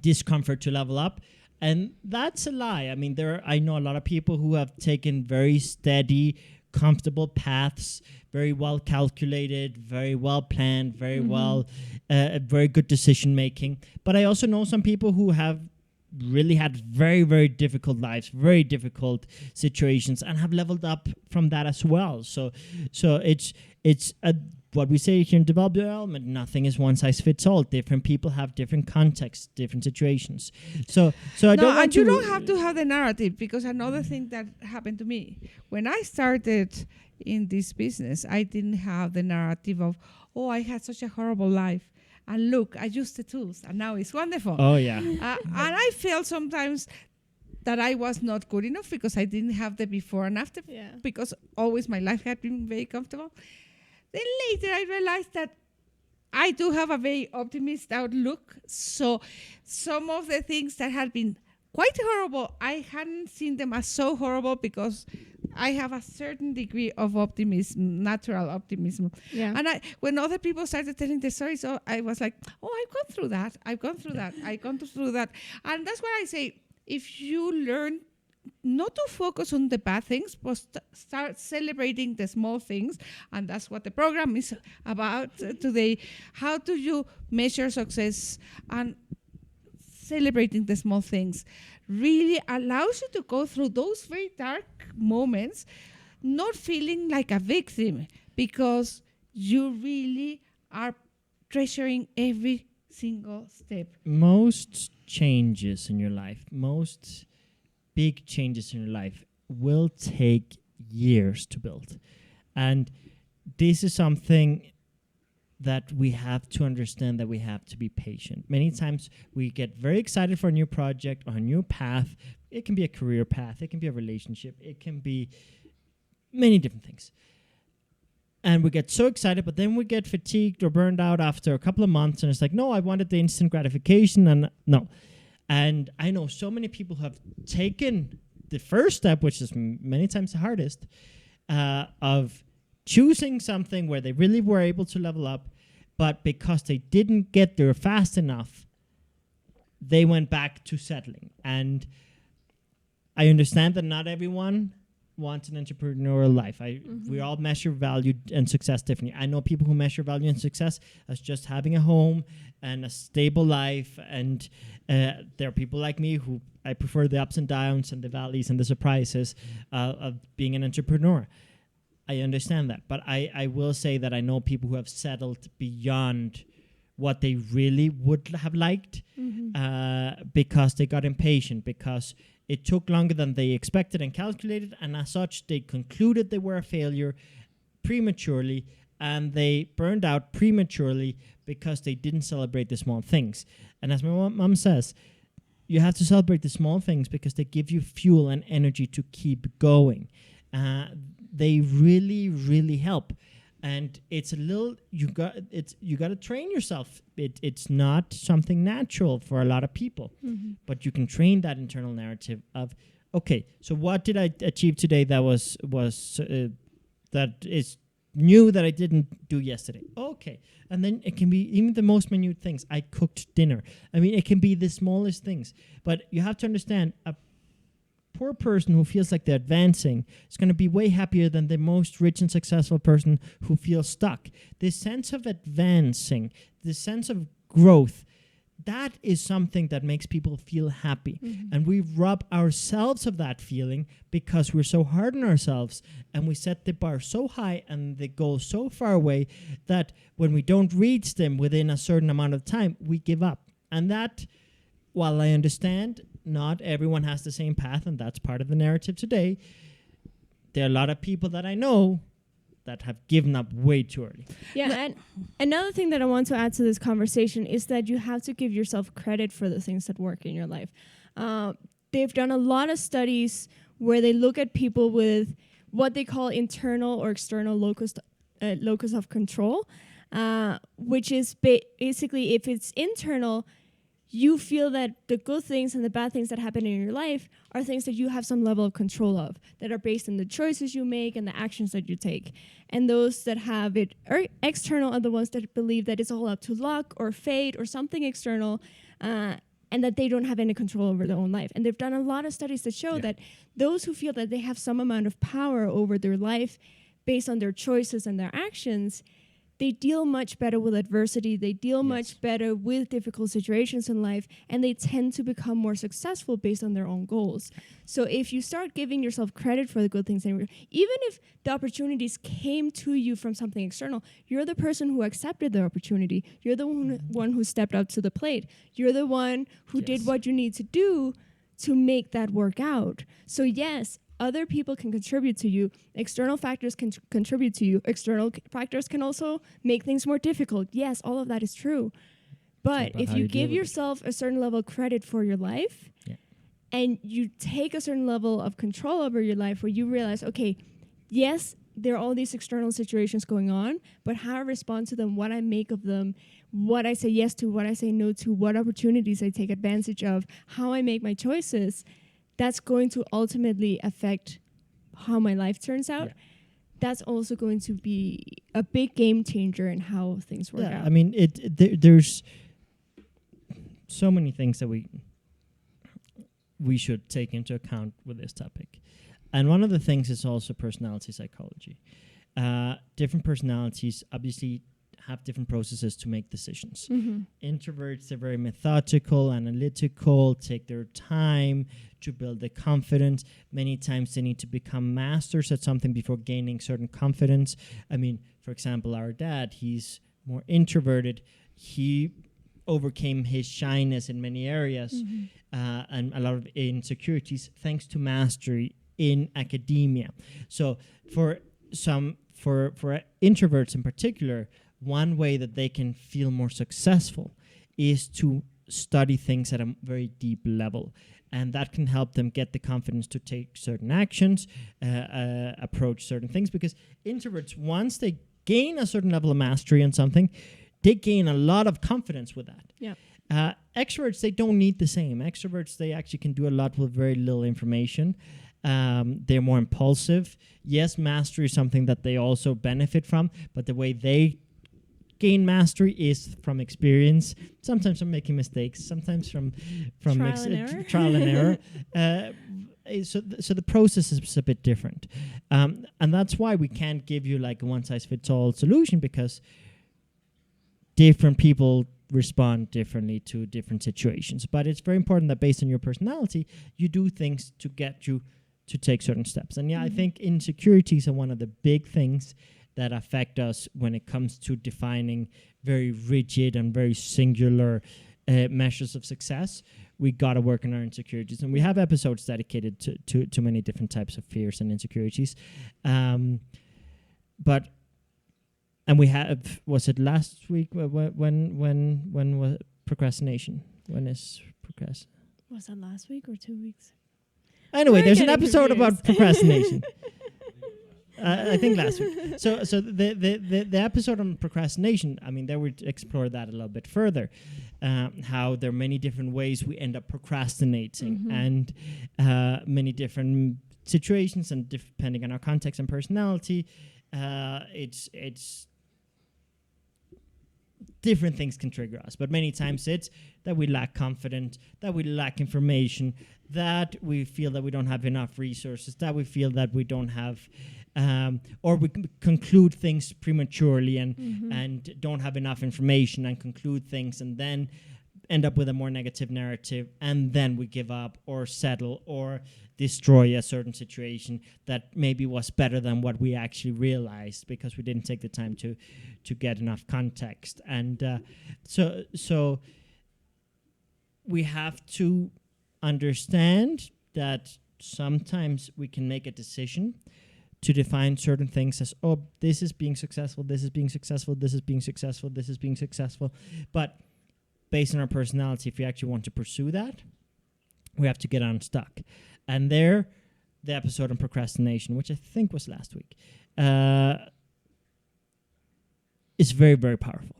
discomfort to level up. And that's a lie. I mean, I know a lot of people who have taken very steady, comfortable paths, very well calculated, very well planned, very very good decision making. But I also know some people who have really had very, very difficult lives, very difficult situations, and have leveled up from that as well. So it's what we say here in Develop Your Element, nothing is one size fits all. Different people have different contexts, different situations. So I don't want to... you don't have to have the narrative, because another thing that happened to me, when I started in this business, I didn't have the narrative of, oh, I had such a horrible life. And look, I used the tools, and now it's wonderful. Oh, yeah. And I felt sometimes that I was not good enough because I didn't have the before and after, Yeah. because always my life had been very comfortable. Then later I realized that I do have a very optimistic outlook. So some of the things that had been quite horrible, I hadn't seen them as so horrible, because I have a certain degree of optimism, natural optimism. Yeah. And when other people started telling the stories, so I was like, oh, I've gone through that. And that's what I say. If you learn not to focus on the bad things, but start celebrating the small things. And that's what the program is about today. How do you measure success? And celebrating the small things really allows you to go through those very dark moments, not feeling like a victim, because you really are treasuring every single step. Most changes in your life, most big changes in your life will take years to build. And this is something that we have to understand, that we have to be patient. Many times we get very excited for a new project or a new path. It can be a career path, it can be a relationship, it can be many different things. And we get so excited, but then we get fatigued or burned out after a couple of months, and it's like, no, I wanted the instant gratification, and no. And I know so many people who have taken the first step, which is many times the hardest, of choosing something where they really were able to level up, but because they didn't get there fast enough, they went back to settling. And I understand that not everyone wants an entrepreneurial life. We all measure value and success differently. I know people who measure value and success as just having a home and a stable life, and there are people like me who I prefer the ups and downs and the valleys and the surprises of being an entrepreneur. I understand that, but I will say that I know people who have settled beyond what they really would have liked because they got impatient, because it took longer than they expected and calculated, and as such, they concluded they were a failure prematurely, and they burned out prematurely because they didn't celebrate the small things. And as my mom says, you have to celebrate the small things because they give you fuel and energy to keep going. They really, really help. And it's a little, you got to train yourself. It's not something natural for a lot of people, but you can train that internal narrative of, okay, so what did I achieve today that was that is new that I didn't do yesterday? Okay, and then it can be even the most minute things. I cooked dinner. I mean, it can be the smallest things, but you have to understand a poor person who feels like they're advancing is going to be way happier than the most rich and successful person who feels stuck. This sense of advancing, this sense of growth, that is something that makes people feel happy. And we rob ourselves of that feeling because we're so hard on ourselves and we set the bar so high and the goal so far away that when we don't reach them within a certain amount of time, we give up. And that, while I understand not everyone has the same path, and that's part of the narrative today, there are a lot of people that I know that have given up way too early. Yeah, and another thing that I want to add to this conversation is that you have to give yourself credit for the things that work in your life. They've done a lot of studies where they look at people with what they call internal or external locus of control, which is basically if it's internal, you feel that the good things and the bad things that happen in your life are things that you have some level of control of, that are based on the choices you make and the actions that you take. And those that have it external are the ones that believe that it's all up to luck or fate or something external, and that they don't have any control over their own life. And they've done a lot of studies that show that those who feel that they have some amount of power over their life based on their choices and their actions, they deal much better with adversity, they deal much better with difficult situations in life, and they tend to become more successful based on their own goals. So if you start giving yourself credit for the good things, even if the opportunities came to you from something external, you're the person who accepted the opportunity. You're the one who stepped up to the plate. You're the one who did what you need to do to make that work out. So yes, other people can contribute to you. External factors can contribute to you. External factors can also make things more difficult. Yes, all of that is true. But if you give yourself a certain level of credit for your life and you take a certain level of control over your life where you realize, okay, yes, there are all these external situations going on, but how I respond to them, what I make of them, what I say yes to, what I say no to, what opportunities I take advantage of, how I make my choices, that's going to ultimately affect how my life turns out. That's also going to be a big game changer in how things work out. I mean, there's so many things that we should take into account with this topic. And one of the things is also personality psychology. Different personalities obviously have different processes to make decisions. Introverts are very methodical, analytical, take their time to build the confidence. Many times they need to become masters at something before gaining certain confidence. I mean, for example, our dad, he's more introverted. He overcame his shyness in many areas and a lot of insecurities thanks to mastery in academia. So for introverts in particular, one way that they can feel more successful is to study things at a very deep level. And that can help them get the confidence to take certain actions, approach certain things. Because introverts, once they gain a certain level of mastery on something, they gain a lot of confidence with that. Extroverts, they don't need the same. Extroverts, they actually can do a lot with very little information. They're more impulsive. Yes, mastery is something that they also benefit from, but the way they gain mastery is from experience, sometimes from making mistakes, sometimes from trial and error. So the process is a bit different, and that's why we can't give you like a one-size-fits-all solution, because different people respond differently to different situations. But it's very important that based on your personality, you do things to get you to take certain steps. And I think insecurities are one of the big things that affect us when it comes to defining very rigid and very singular measures of success. We got to work on our insecurities, and we have episodes dedicated to many different types of fears and insecurities. But we have, was it last week when was procrastination? When is procrastination? Was that last week or 2 weeks? Anyway, We're there's an getting episode confused. about procrastination. I think last week. So the episode on procrastination, I mean, there we explore that a little bit further, how there are many different ways we end up procrastinating, and many different situations, and depending on our context and personality, it's different things can trigger us. But many times it's that we lack confidence, that we lack information, that we feel that we don't have enough resources, that we feel that we don't have, or we conclude things prematurely and don't have enough information and conclude things and then end up with a more negative narrative, and then we give up or settle or destroy a certain situation that maybe was better than what we actually realized, because we didn't take the time to get enough context. And so we have to understand that sometimes we can make a decision to define certain things as, oh, this is being successful, this is being successful, this is being successful, this is being successful. But based on our personality, if we actually want to pursue that, we have to get unstuck. And there, the episode on procrastination, which I think was last week, is very, very powerful.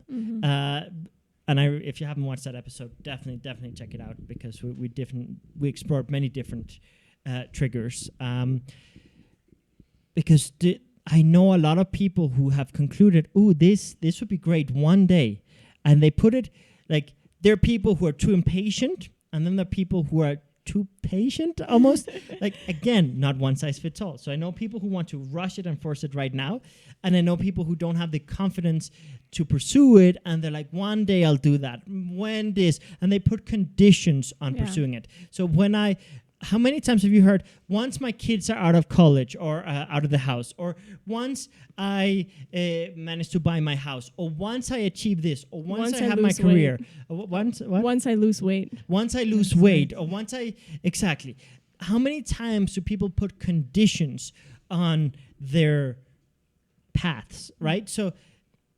And if you haven't watched that episode, definitely check it out, because we explored many different triggers. Because I know a lot of people who have concluded, "Ooh, this would be great one day," and they put it like, there are people who are too impatient, and then there are people who are too patient, almost. Like, again, not one size fits all. So I know people who want to rush it and force it right now, and I know people who don't have the confidence to pursue it, and they're like, one day I'll do that, when this, and they put conditions on pursuing it. So how many times have you heard, once my kids are out of college or out of the house, or once I manage to buy my house, or once I achieve this, or once I have my career, once I lose weight. Once I lose weight, or once exactly. How many times do people put conditions on their paths, right? So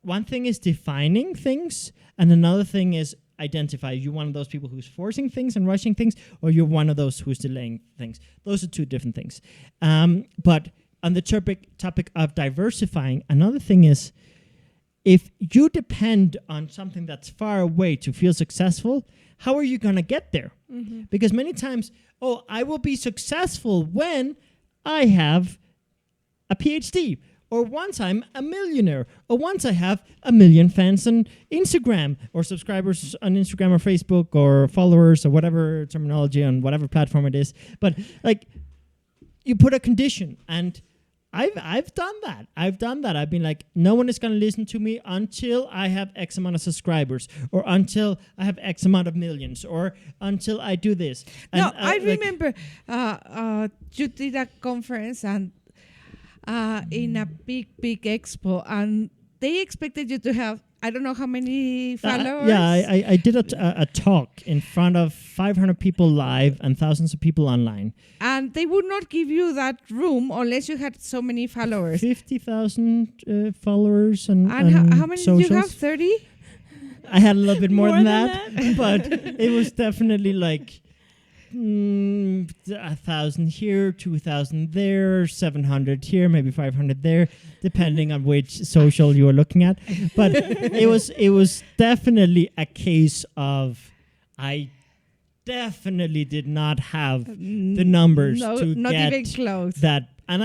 one thing is defining things, and another thing is identify. You're one of those people who's forcing things and rushing things, or you're one of those who's delaying things. Those are two different things. But on the topic of diversifying, another thing is, if you depend on something that's far away to feel successful, how are you going to get there? Because many times, I will be successful when I have a PhD, or once I'm a millionaire, or once I have 1 million fans on Instagram, or subscribers on Instagram or Facebook, or followers, or whatever terminology on whatever platform it is. But like, you put a condition, and I've done that. I've been like, no one is going to listen to me until I have X amount of subscribers, or until I have X amount of millions, or until I do this. And no, I remember you did a conference and in a big expo, and they expected you to have, I don't know how many followers. I did a talk in front of 500 people live and thousands of people online. And they would not give you that room unless you had so many followers. 50,000 followers and how many socials. did you have? 30? I had a little bit more than that, but it was definitely like 1,000 here, 2,000 there, 700 here, maybe 500 there, depending on which social you are looking at. But it was definitely a case of I definitely did not have the numbers to not get even close. that. And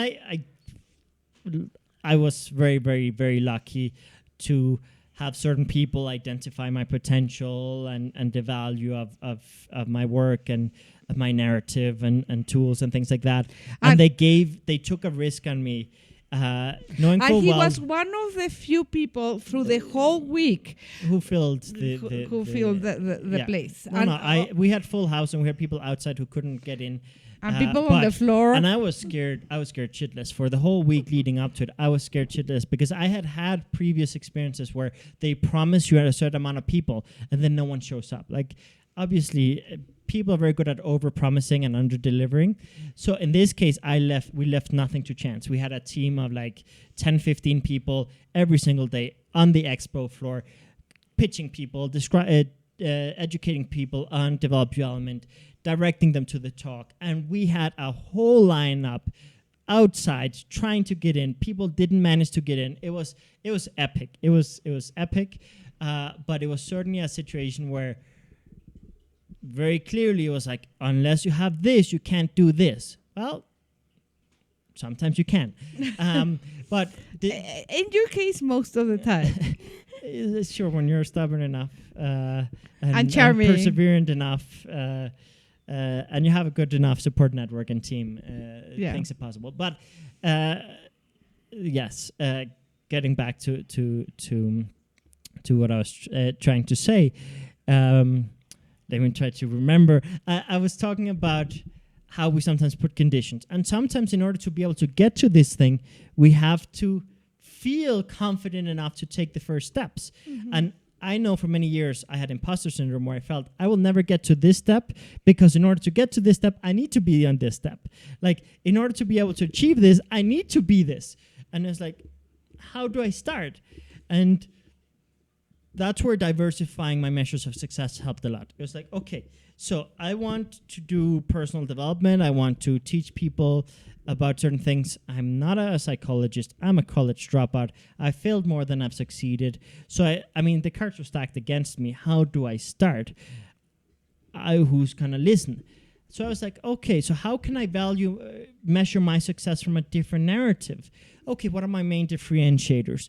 I was very, very, very lucky to have certain people identify my potential and the value of my work and of my narrative and tools and things like that. And they took a risk on me, knowing full And he well was one of the few people through the whole week who filled who filled the yeah. place. No, we had full house and we had people outside who couldn't get in. And people on the floor. And I was scared shitless for the whole week leading up to it. I was scared shitless because I had previous experiences where they promise you a certain amount of people and then no one shows up. Like, obviously, people are very good at over-promising and under-delivering. So in this case, we left nothing to chance. We had a team of like 10, 15 people every single day on the expo floor, pitching people, educating people on Develop Your Element, directing them to the talk. And we had a whole lineup outside trying to get in. People didn't manage to get in. It was epic. It was epic, but it was certainly a situation where very clearly it was like, unless you have this, you can't do this. Well, sometimes you can. But in your case, most of the time. Sure, when you're stubborn enough and charming, and perseverant enough, and you have a good enough support network and team, things are possible. But yes, getting back to what I was trying to say. Let me try to remember. I was talking about how we sometimes put conditions, and sometimes in order to be able to get to this thing, we have to feel confident enough to take the first steps. And I know for many years I had imposter syndrome where I felt I will never get to this step because in order to get to this step, I need to be on this step. Like, in order to be able to achieve this, I need to be this. And it's like, how do I start? And that's where diversifying my measures of success helped a lot. It was like, okay, so I want to do personal development. I want to teach people about certain things. I'm not a psychologist. I'm a college dropout. I failed more than I've succeeded. So, I mean, the cards were stacked against me. How do I start? Who's going to listen? So I was like, okay, so how can I measure my success from a different narrative? Okay, what are my main differentiators?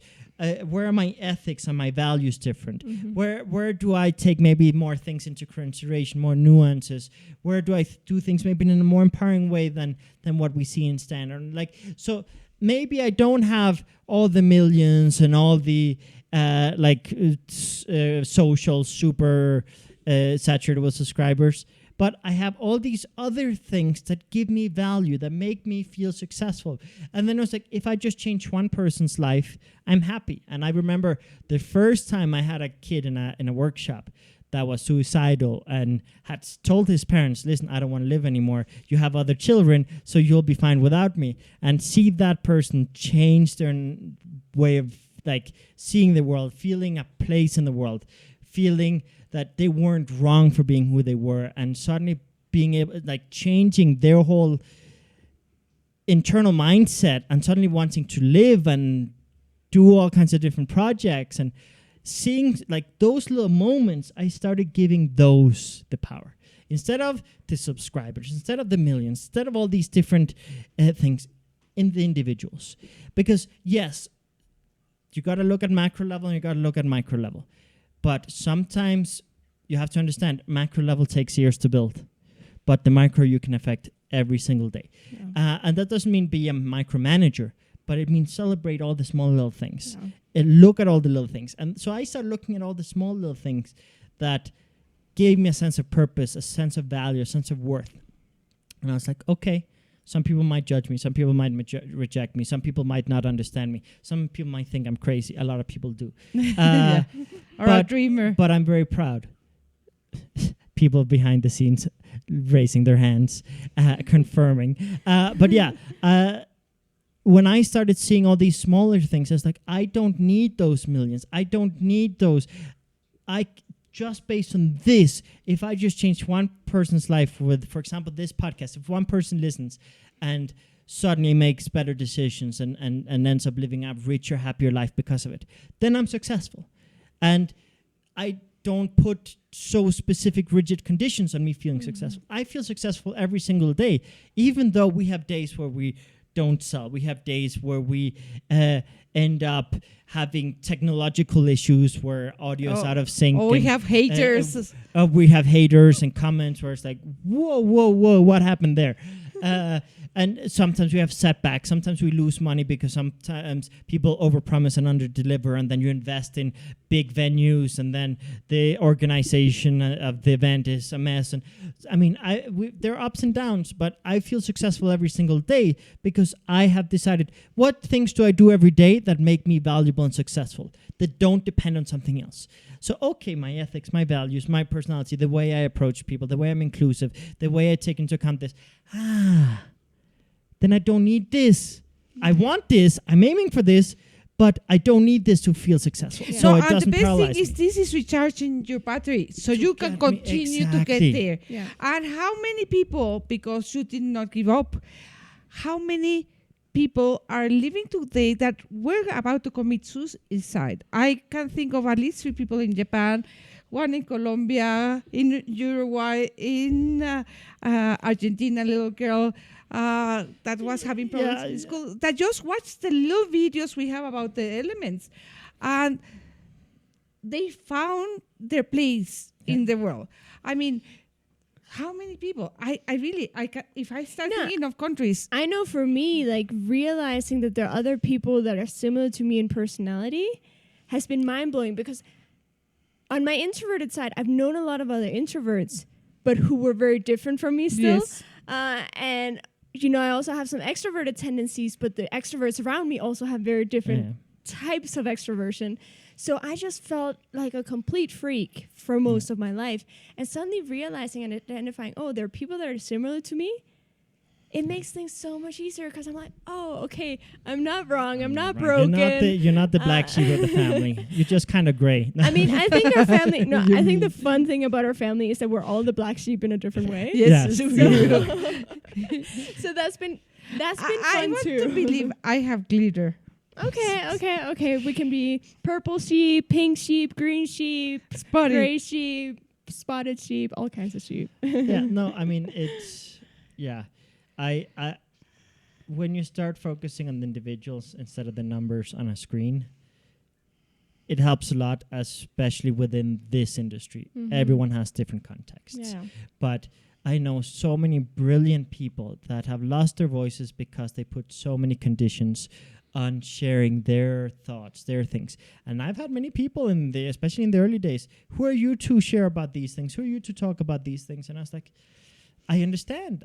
Where are my ethics and my values different? Where do I take maybe more things into consideration, more nuances? Where do I do things maybe in a more empowering way than what we see in standard? Like, so maybe I don't have all the millions and all the social super saturated with subscribers, but I have all these other things that give me value, that make me feel successful. And then I was like, if I just change one person's life, I'm happy. And I remember the first time I had a kid in a workshop that was suicidal and had told his parents, listen, I don't want to live anymore. You have other children, so you'll be fine without me. And see that person change their way of like seeing the world, feeling a place in the world, feeling that they weren't wrong for being who they were, and suddenly being able, like, changing their whole internal mindset and suddenly wanting to live and do all kinds of different projects and seeing like those little moments, I started giving those the power. Instead of the subscribers, instead of the millions, instead of all these different things in the individuals. Because yes, you got to look at macro level and you got to look at micro level. But sometimes you have to understand macro level takes years to build, but the micro you can affect every single day. Yeah. And that doesn't mean be a micromanager, but it means celebrate all the small little things. Yeah. And look at all the little things. And so I started looking at all the small little things that gave me a sense of purpose, a sense of value, a sense of worth. And I was like, okay, some people might judge me. Some people might reject me. Some people might not understand me. Some people might think I'm crazy. A lot of people do. Or a dreamer. But I'm very proud. People behind the scenes raising their hands, confirming. But yeah, when I started seeing all these smaller things, I was like, I don't need those millions. I don't need those. Just based on this, if I just change one person's life with, for example, this podcast, if one person listens and suddenly makes better decisions and ends up living a richer, happier life because of it, then I'm successful. And I don't put so specific, rigid conditions on me feeling successful. I feel successful every single day, even though we have days where we don't sell. We have days where we end up having technological issues where audio is out of sync. Oh, we have haters. We have haters and comments where it's like, whoa, what happened there? And sometimes we have setbacks. Sometimes we lose money because sometimes people overpromise and underdeliver, and then you invest in big venues, and then the organization of the event is a mess. And I mean, there are ups and downs, but I feel successful every single day because I have decided what things do I do every day that make me valuable and successful, that don't depend on something else. So, okay, my ethics, my values, my personality, the way I approach people, the way I'm inclusive, the way I take into account this. Then I don't need this. I want this. I'm aiming for this, but I don't need this to feel successful. Yeah. So it the doesn't best paralyze thing is me. this is recharging your battery, so you can continue to get there. Yeah. And how many people, because you did not give up, how many people are living today that were about to commit suicide? I can think of at least 3 people in Japan, 1 in Colombia, in Uruguay, in Argentina, a little girl that was having problems in school, that just watched the little videos we have about the elements, and they found their place in the world. I mean, how many people? I can, if I start thinking of countries. I know for me, like realizing that there are other people that are similar to me in personality has been mind-blowing, because on my introverted side, I've known a lot of other introverts, but who were very different from me still. Yes. And you know, I also have some extroverted tendencies, but the extroverts around me also have very different types of extroversion. So I just felt like a complete freak for most of my life. And suddenly realizing and identifying, oh, there are people that are similar to me, it makes things so much easier, because I'm like, oh, okay, I'm not wrong, I'm not broken. You're not the black sheep of the family. You're just kind of gray. I mean, I think our family, I think the fun thing about our family is that we're all the black sheep in a different way. Yes. So that's been fun I want too. to believe I have glitter. Okay. We can be purple sheep, pink sheep, green sheep, Spotted. gray sheep, spotted sheep, all kinds of sheep. I mean, it's, I when you start focusing on the individuals instead of the numbers on a screen, it helps a lot, especially within this industry. Mm-hmm. Everyone has different contexts. Yeah. But I know so many brilliant people that have lost their voices because they put so many conditions on sharing their thoughts, their things. And I've had many people especially in the early days, who are you to share about these things? Who are you to talk about these things? And I was like, I understand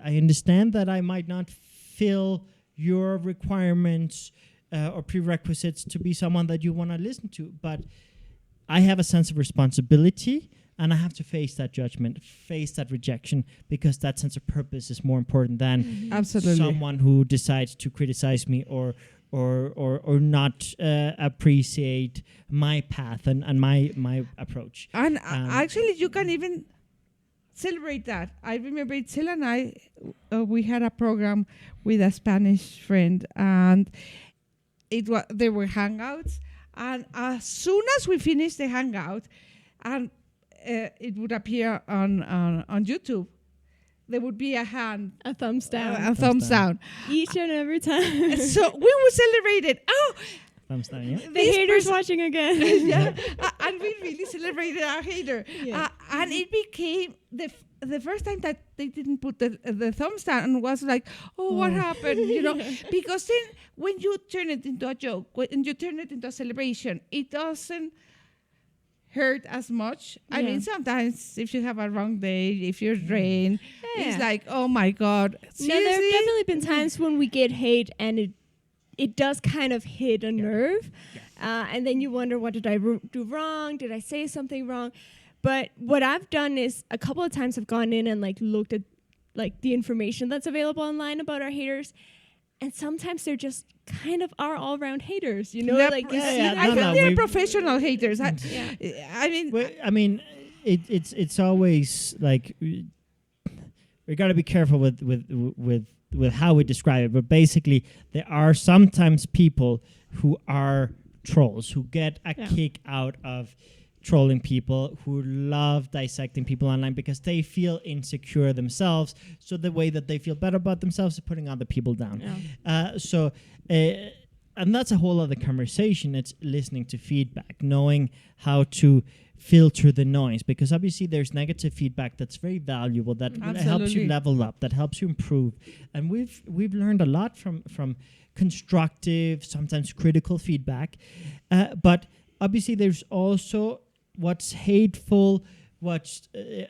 that I might not fill your requirements or prerequisites to be someone that you want to listen to, but I have a sense of responsibility, and I have to face that judgment, face that rejection, because that sense of purpose is more important than Absolutely. someone who decides to criticize me or not appreciate my path and my approach. And actually, you can even celebrate that. I remember Itzel and I, we had a program with a Spanish friend, and there were hangouts. And as soon as we finished the hangout, and it would appear on YouTube, there would be a hand, A thumbs down. a thumbs down. Each and every time. So we would celebrate it. Oh, Thumbs down, yeah. The haters watching again. And we really celebrated our hater. Yeah. And it became the first time that they didn't put the thumbs down, and was like, oh, what happened? You know, because then when you turn it into a joke, when you turn it into a celebration, it doesn't hurt as much. I mean, sometimes if you have a wrong day, if you're drained, it's like, oh my God. No, there have definitely been times when we get hate, and it does kind of hit a nerve. And then you wonder, what did I do wrong? Did I say something wrong? But what I've done is a couple of times I've gone in and like looked at like the information that's available online about our haters. And sometimes they're just kind of our all-around haters, you know? I think they're professional haters. I mean, it's always like we got to be careful with how we describe it. But basically, there are sometimes people who are trolls, who get a kick out of trolling people, who love dissecting people online because they feel insecure themselves. So the way that they feel better about themselves is putting other people down. And that's a whole other conversation. It's listening to feedback, knowing how to filter the noise, because obviously there's negative feedback that's very valuable, that helps you level up, that helps you improve. And we've learned a lot from constructive, sometimes critical feedback. But obviously there's also what's hateful, what's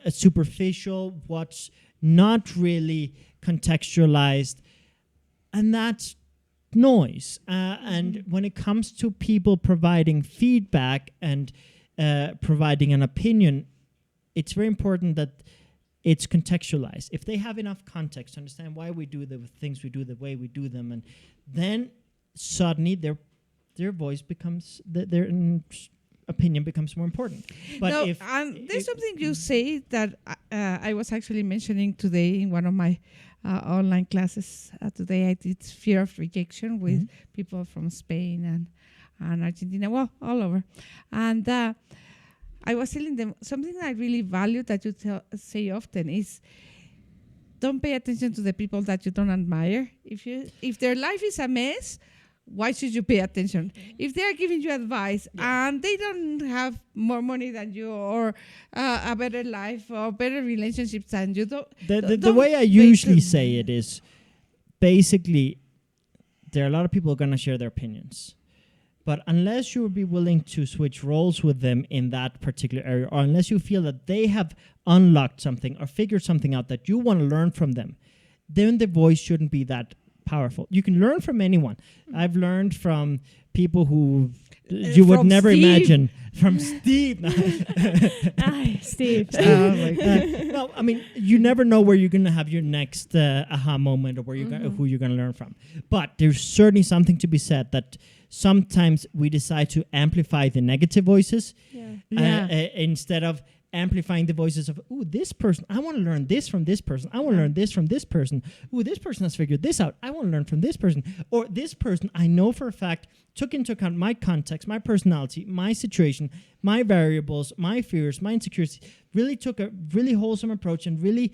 superficial, what's not really contextualized, and that's noise. And when it comes to people providing feedback and providing an opinion, it's very important that it's contextualized. If they have enough context to understand why we do the things we do the way we do them, and then suddenly their voice becomes, their opinion becomes more important. But no, there's something you say that I was actually mentioning today in one of my online classes. Today I did fear of rejection with people from Spain and Argentina, well, all over. And I was telling them something I really value that you say often is, don't pay attention to the people that you don't admire. If their life is a mess, why should you pay attention? If they are giving you advice and they don't have more money than you, or a better life or better relationships than you, the way I usually say it is, basically, there are a lot of people who are going to share their opinions. But unless you will be willing to switch roles with them in that particular area, or unless you feel that they have unlocked something or figured something out that you want to learn from them, then the voice shouldn't be that powerful. You can learn from anyone. I've learned from people who you would never imagine. From Steve. Steve. No, I mean, you never know where you're going to have your next aha moment, or where who you're going to learn from. But there's certainly something to be said that sometimes we decide to amplify the negative voices instead of amplifying the voices of, ooh, this person, I want to learn this from this person. I want to learn this from this person. Ooh, this person has figured this out. I want to learn from this person. Or this person, I know for a fact, took into account my context, my personality, my situation, my variables, my fears, my insecurities, really took a really wholesome approach and really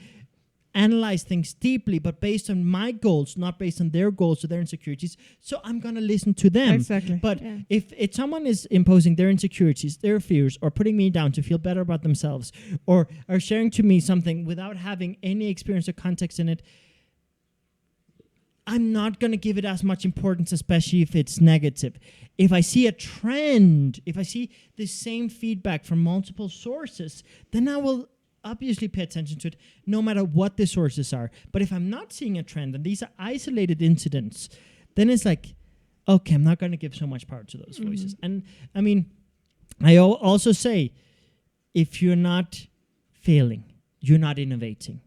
analyze things deeply, but based on my goals, not based on their goals or their insecurities. So I'm going to listen to them. Exactly. But if someone is imposing their insecurities, their fears, or putting me down to feel better about themselves, or are sharing to me something without having any experience or context in it, I'm not going to give it as much importance, especially if it's negative. If I see a trend, if I see the same feedback from multiple sources, then I will obviously pay attention to it, no matter what the sources are. But if I'm not seeing a trend and these are isolated incidents, then it's like, okay, I'm not going to give so much power to those voices. And I mean, I also say, if you're not failing, you're not innovating.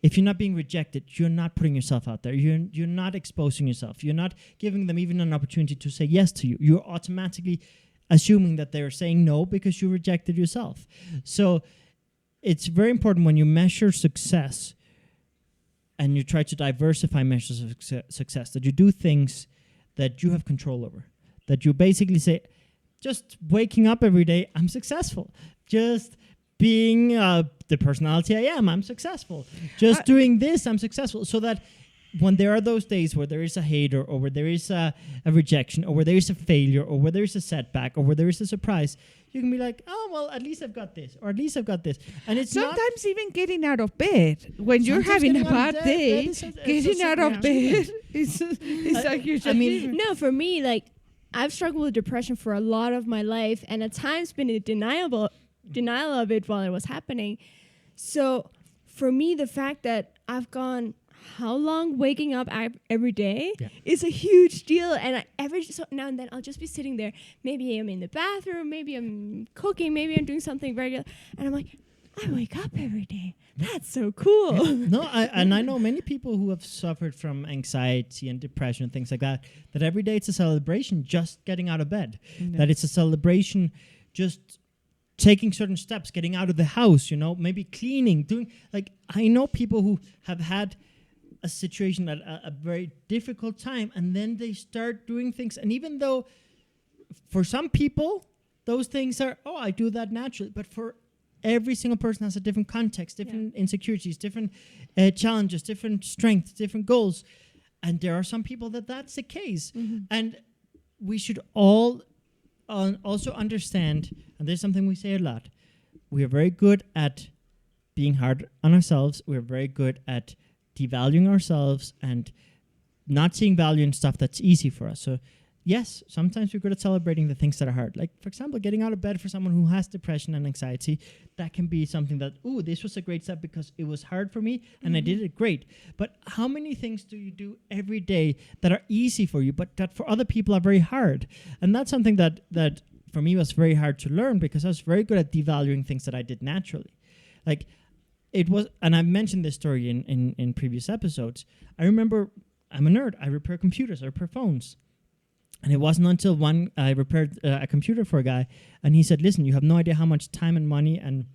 If you're not being rejected, you're not putting yourself out there. You're not exposing yourself. You're not giving them even an opportunity to say yes to you. You're automatically assuming that they're saying no because you rejected yourself. So it's very important when you measure success and you try to diversify measures of success, that you do things that you have control over. That you basically say, just waking up every day, I'm successful. Just being the personality I am, I'm successful. Just doing this, I'm successful. So that when there are those days where there is a hater, or where there is a rejection, or where there is a failure, or where there is a setback, or where there is a surprise, you can be like, oh, well, at least I've got this, or at least I've got this. And it's sometimes even getting out of bed when you're having a bad day, getting out of bed is a huge achievement. No, for me, like, I've struggled with depression for a lot of my life, and at times been in denial of it while it was happening. So for me, the fact that I've gone how long waking up every day is a huge deal. And so now and then I'll just be sitting there. Maybe I'm in the bathroom, maybe I'm cooking, maybe I'm doing something regular. And I'm like, I wake up every day. That's so cool. No, I know many people who have suffered from anxiety and depression and things like that every day it's a celebration just getting out of bed. That it's a celebration just taking certain steps, getting out of the house, maybe cleaning, doing, like, I know people who have had a situation at a very difficult time, and then they start doing things. And even though for some people those things are, oh, I do that naturally. But for every single person has a different context, different insecurities, different challenges, different strengths, different goals. And there are some people that's the case. And we should all also understand, and there's something we say a lot, we are very good at being hard on ourselves. We're very good at devaluing ourselves and not seeing value in stuff that's easy for us. So yes, sometimes we're good at celebrating the things that are hard. Like, for example, getting out of bed for someone who has depression and anxiety. That can be something that, this was a great step because it was hard for me and I did it great. But how many things do you do every day that are easy for you, but that for other people are very hard? And that's something that for me was very hard to learn, because I was very good at devaluing things that I did naturally. Like, it was, and I've mentioned this story in previous episodes. I remember, I'm a nerd. I repair computers, I repair phones. And it wasn't until I repaired a computer for a guy, and he said, listen, you have no idea how much time and money and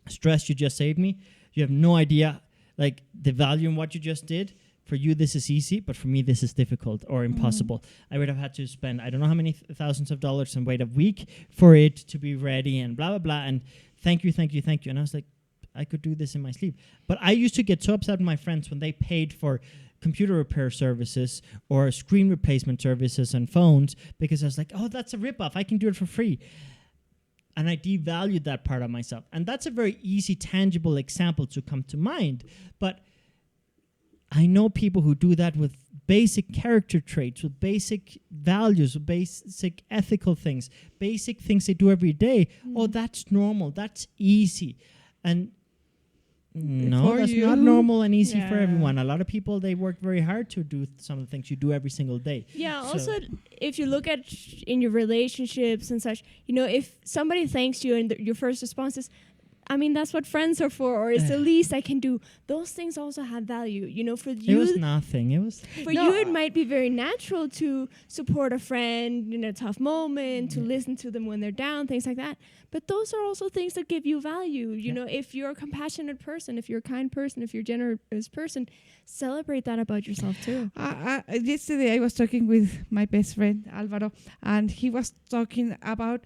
stress you just saved me. You have no idea, like, the value in what you just did. For you, this is easy, but for me, this is difficult or impossible. I would have had to spend, I don't know how many thousands of dollars and wait a week for it to be ready and blah, blah, blah. And thank you. And I was like, I could do this in my sleep. But I used to get so upset with my friends when they paid for computer repair services or screen replacement services and phones, because I was like, oh, that's a ripoff. I can do it for free. And I devalued that part of myself. And that's a very easy, tangible example to come to mind. But I know people who do that with basic character traits, with basic values, with basic ethical things, basic things they do every day. Oh, that's normal. That's easy. And no, For that's you. not normal and easy for everyone. A lot of people, they work very hard to do some of the things you do every single day. Yeah, So- also, if you look at in your relationships and such, if somebody thanks you and your first response is, I mean, that's what friends are for, or it's the least I can do. Those things also have value. For It you, was nothing. It was... it might be very natural to support a friend in a tough moment, to listen to them when they're down, things like that. But those are also things that give you value. If you're a compassionate person, if you're a kind person, if you're a generous person, celebrate that about yourself too. Yesterday I was talking with my best friend, Alvaro, and he was talking about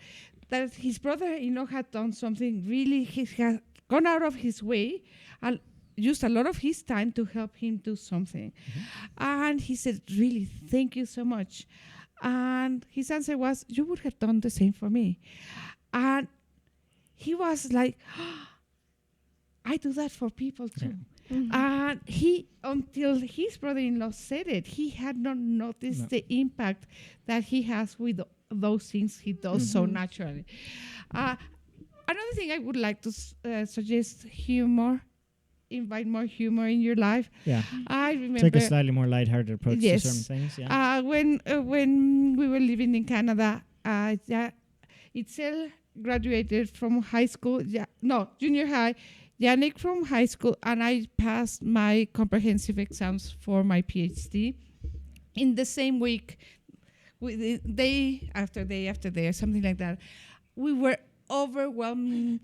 that his brother-in-law had done something really, he had gone out of his way and used a lot of his time to help him do something. And he said, really, thank you so much. And his answer was, you would have done the same for me. And he was like, I do that for people too. And until his brother-in-law said it, he had not noticed the impact that he has with those things he does so naturally. Another thing I would like to suggest, humor. Invite more humor in your life. Yeah. I remember Take a slightly more lighthearted approach to certain things. Yeah. When we were living in Canada, Itzel graduated from high school. Junior high. Yannick from high school, and I passed my comprehensive exams for my PhD in the same week, day after day after day, or something like that. We were overwhelmed.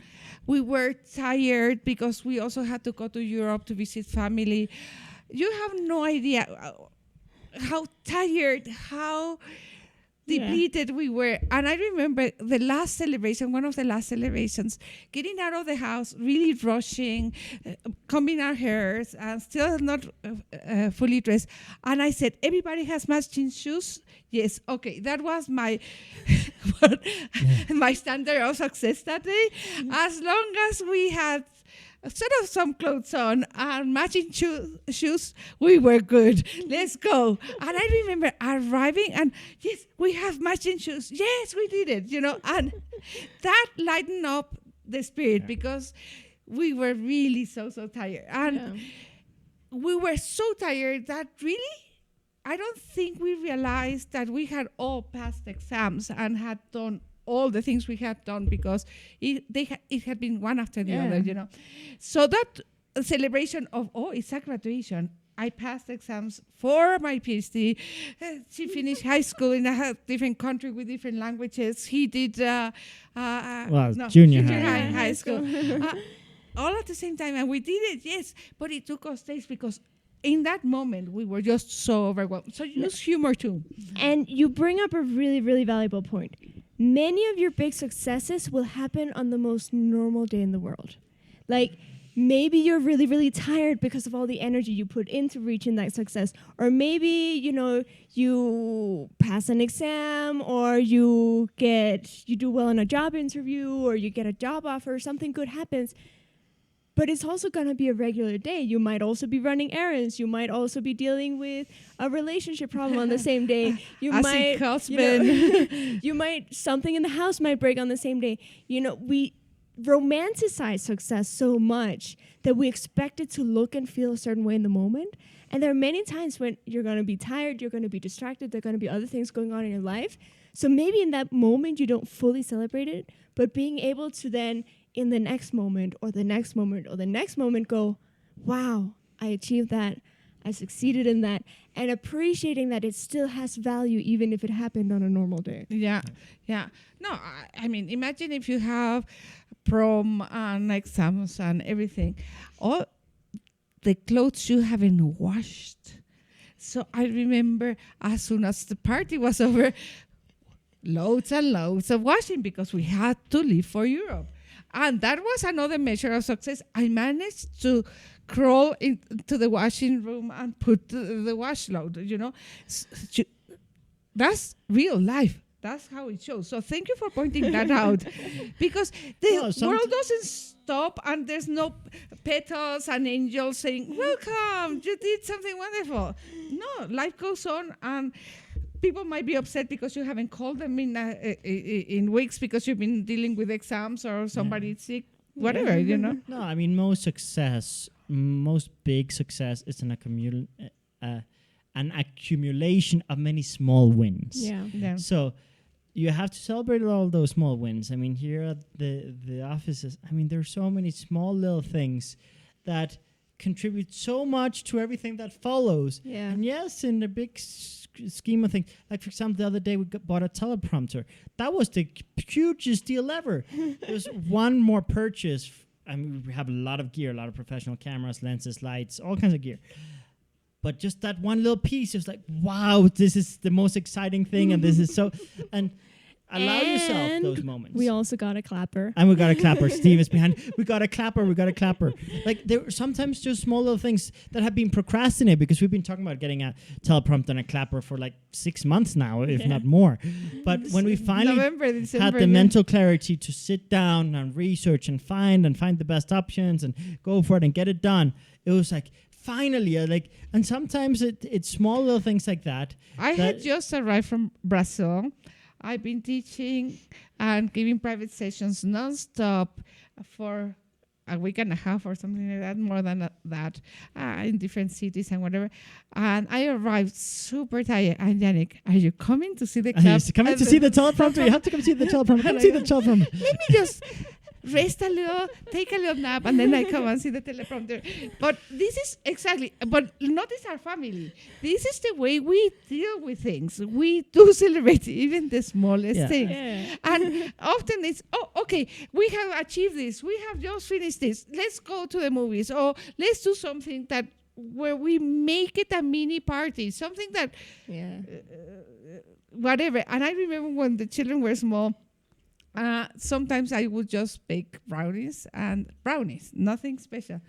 We were tired because we also had to go to Europe to visit family. You have no idea how tired, how depleted we were. And I remember the last celebration, one of the last celebrations, getting out of the house, really rushing, combing our hairs, and still not fully dressed. And I said, everybody has matching shoes? Yes, okay. That was my my standard of success that day. As long as we had sort of some clothes on and matching shoes, we were good. Let's go. And I remember arriving and, yes, we have matching shoes. Yes, we did it, and that lightened up the spirit because we were really so tired. And we were so tired that really, I don't think we realized that we had all passed exams and had done all the things we had done because it had been one after the other, So that celebration of, it's a graduation. I passed exams for my PhD. She finished high school in a different country with different languages. He did Junior high school. All at the same time, and we did it, yes. But it took us days because in that moment, we were just so overwhelmed. So use humor too. And you bring up a really, really valuable point. many of your big successes will happen on the most normal day in the world. Like, maybe you're really, really tired because of all the energy you put into reaching that success. Or maybe, you pass an exam, or you do well in a job interview, or you get a job offer, something good happens. But it's also going to be a regular day. You might also be running errands. You might also be dealing with a relationship problem on the same day. You might, something in the house might break on the same day. We romanticize success so much that we expect it to look and feel a certain way in the moment. And there are many times when you're going to be tired, you're going to be distracted, there are going to be other things going on in your life. So maybe in that moment you don't fully celebrate it, but being able to then in the next moment or the next moment or the next moment go, wow, I achieved that, I succeeded in that, and appreciating that it still has value even if it happened on a normal day. Yeah. No, I mean, imagine if you have prom and exams and everything, all the clothes you haven't washed. So I remember as soon as the party was over, loads and loads of washing because we had to leave for Europe. And that was another measure of success. I managed to crawl into the washing room and put the wash load, That's real life. That's how it shows. So thank you for pointing that out. Because the world doesn't stop and there's no petals and angels saying, welcome, you did something wonderful. No, life goes on, and people might be upset because you haven't called them in weeks because you've been dealing with exams or somebody's sick, whatever, No, I mean, most big success is an accumulation of many small wins. Yeah. So you have to celebrate all those small wins. I mean, here at the offices, there are so many small little things that contribute so much to everything that follows. Yeah. And yes, in the big scheme of things, like for example, the other day we bought a teleprompter. That was the hugest deal ever. There was one more purchase. We have a lot of gear, a lot of professional cameras, lenses, lights, all kinds of gear. But just that one little piece, it was like, wow, this is the most exciting thing, and this is so... And allow yourself those moments. We also got a clapper. And we got a clapper. Steve is behind. We got a clapper. Like, there are sometimes just small little things that have been procrastinated because we've been talking about getting a teleprompter and a clapper for like 6 months now, if not more. But when we finally had the mental clarity to sit down and research and find the best options and go for it and get it done, it was like, finally, and sometimes it's small little things like that. I had just arrived from Brazil. I've been teaching and giving private sessions non-stop for a week and a half or something like that, more than that, in different cities and whatever. And I arrived super tired. And Yannick, are you coming to see the club? Coming to see the teleprompter? You have to come see the teleprompter. Come see the teleprompter. Let me just rest a little, take a little nap, and then I come and see the teleprompter. But this is exactly, but notice our family. This is the way we deal with things. We do celebrate even the smallest things. Yeah. And often it's, okay, we have achieved this. We have just finished this. Let's go to the movies. Or let's do something where we make it a mini party, something that, whatever. And I remember when the children were small, sometimes I would just bake brownies, nothing special.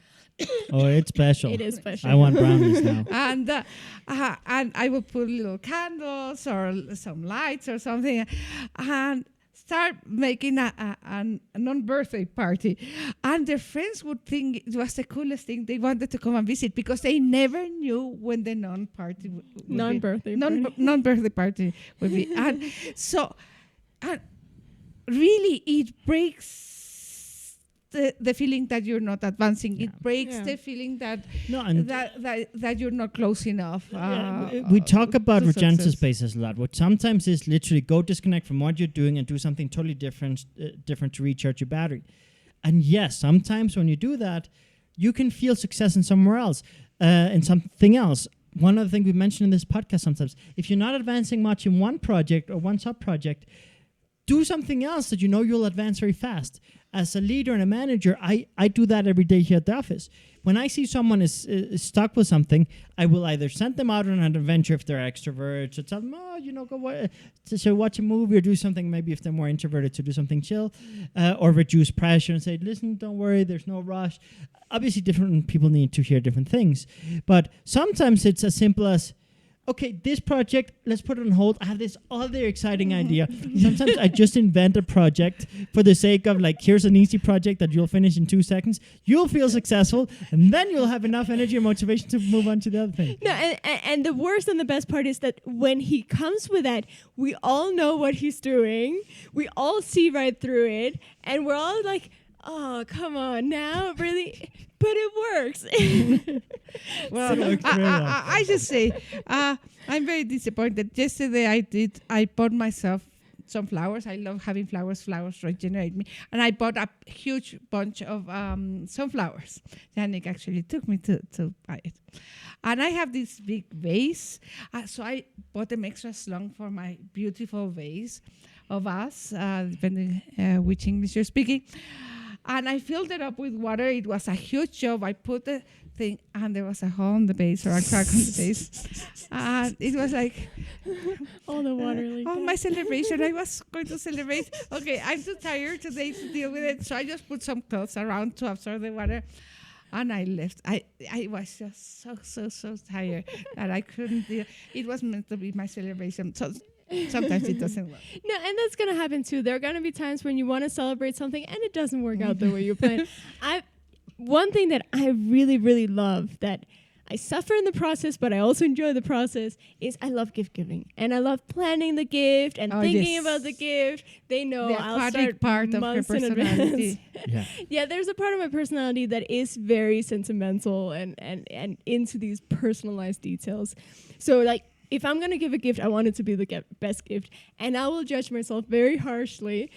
Oh, it's special. It is special. I want brownies now. And I would put little candles or some lights or something, and start making a non-birthday party. And their friends would think it was the coolest thing. They wanted to come and visit because they never knew when the non-birthday party would be. And so, really, it breaks the feeling that you're not advancing. Yeah. It breaks the feeling that you're not close enough. We talk about regenerative spaces a lot, which sometimes is literally go disconnect from what you're doing and do something totally different to recharge your battery. And yes, sometimes when you do that, you can feel success in somewhere else, in something else. One other thing we mentioned in this podcast sometimes, if you're not advancing much in one project or one sub-project, do something else that you know you'll advance very fast. As a leader and a manager, I do that every day here at the office. when I see someone is stuck with something, I will either send them out on an adventure if they're extroverts, or tell them, go watch a movie or do something. Maybe if they're more introverted, to do something chill, or reduce pressure and say, listen, don't worry, there's no rush. Obviously, different people need to hear different things, but sometimes it's as simple as, okay, this project, let's put it on hold. I have this other exciting idea. Sometimes I just invent a project for the sake of, like, here's an easy project that you'll finish in 2 seconds. You'll feel successful, and then you'll have enough energy and motivation to move on to the other thing. No, and the worst and the best part is that when he comes with that, we all know what he's doing. We all see right through it, and we're all like, oh, come on now, really? But it works. Well, I just say, I'm very disappointed. Yesterday I bought myself some flowers. I love having flowers. Flowers regenerate me. And I bought a huge bunch of sunflowers. Yannick actually took me to buy it. And I have this big vase. So I bought them extra long for my beautiful vase of us, depending which English you're speaking. And I filled it up with water. It was a huge job. I put the thing, and there was a hole in the base, or a crack on the base. And it was like, all the water leaked out. my celebration. I was going to celebrate. Okay, I'm too tired today to deal with it. So I just put some clothes around to absorb the water. And I left. I was just so tired that I couldn't deal. It was meant to be my celebration. So sometimes it doesn't work. No, and that's going to happen too. There are going to be times when you want to celebrate something and it doesn't work out the way you planned. One thing that I really, really love, that I suffer in the process, but I also enjoy the process, is I love gift giving. And I love planning the gift and thinking about the gift. They know the I'll start part of her personality. Yeah. There's a part of my personality that is very sentimental and into these personalized details. So, like, if I'm going to give a gift, I want it to be the best gift. And I will judge myself very harshly.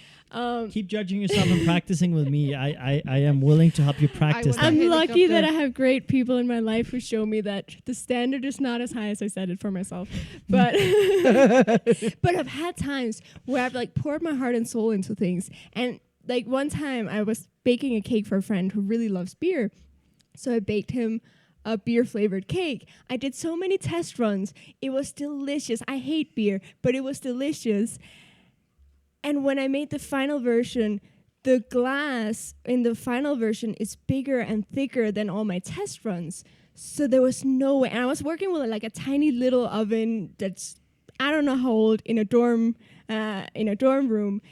Keep judging yourself and practicing with me. I am willing to help you practice that. I'm lucky that I have great people in my life who show me that the standard is not as high as I set it for myself. But but I've had times where I've, like, poured my heart and soul into things. And, like, one time I was baking a cake for a friend who really loves beer. So I baked him a beer-flavored cake. I did so many test runs. It was delicious. I hate beer, but it was delicious. And when I made the final version, the glass in the final version is bigger and thicker than all my test runs. So there was no way. And I was working with, like, a tiny little oven that's, I don't know how old, in a dorm room.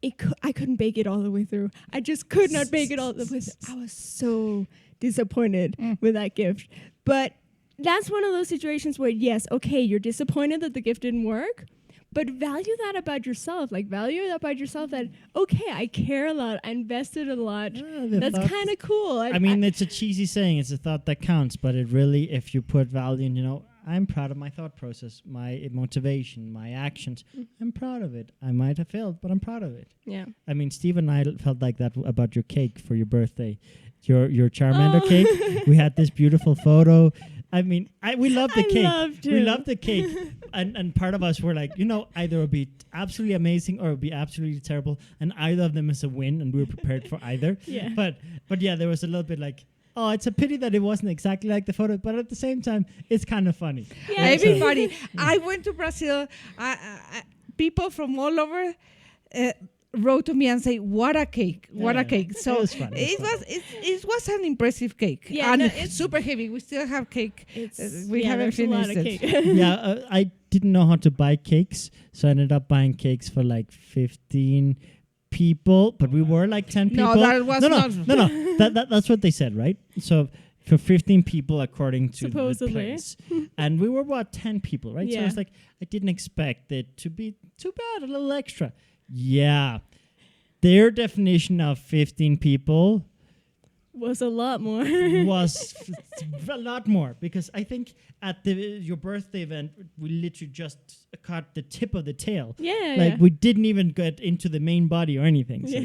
I couldn't bake it all the way through. I just could not bake it all the way through. I was so disappointed with that gift. But that's one of those situations where, yes, okay, you're disappointed that the gift didn't work, but value that about yourself. Like, value that about yourself, that, okay, I care a lot, I invested a lot. That's kind of cool. I mean, it's a cheesy saying, it's a thought that counts, but it really, if you put value in, I'm proud of my thought process, my motivation, my actions. I'm proud of it. I might have failed, but I'm proud of it. Yeah. I mean, Steve and I felt like that about your cake for your birthday. Your Charmander cake. We had this beautiful photo. I mean, we love the cake. We love the cake. And part of us were like, either it would be absolutely amazing or it would be absolutely terrible. And either of them is a win, and we were prepared for either. Yeah. But yeah, there was a little bit like, oh, it's a pity that it wasn't exactly like the photo, but at the same time, it's kind of funny. Yeah, everybody. I went to Brazil. People from all over wrote to me and say, "What a cake! What a cake!" So it was an impressive cake. Yeah, and it's super heavy. We still have cake. We haven't finished it. Yeah, I didn't know how to buy cakes, so I ended up buying cakes for like 15 people, but we were like 10 people. No, that was no. That's what they said, right? So for 15 people, according to supposedly the place, and we were about 10 people, right? Yeah. So it's like I didn't expect it to be too bad, a little extra. Yeah, their definition of 15 people was a lot more. was a lot more, because I think at your birthday event we literally just caught the tip of the tail. Yeah, like we didn't even get into the main body or anything. So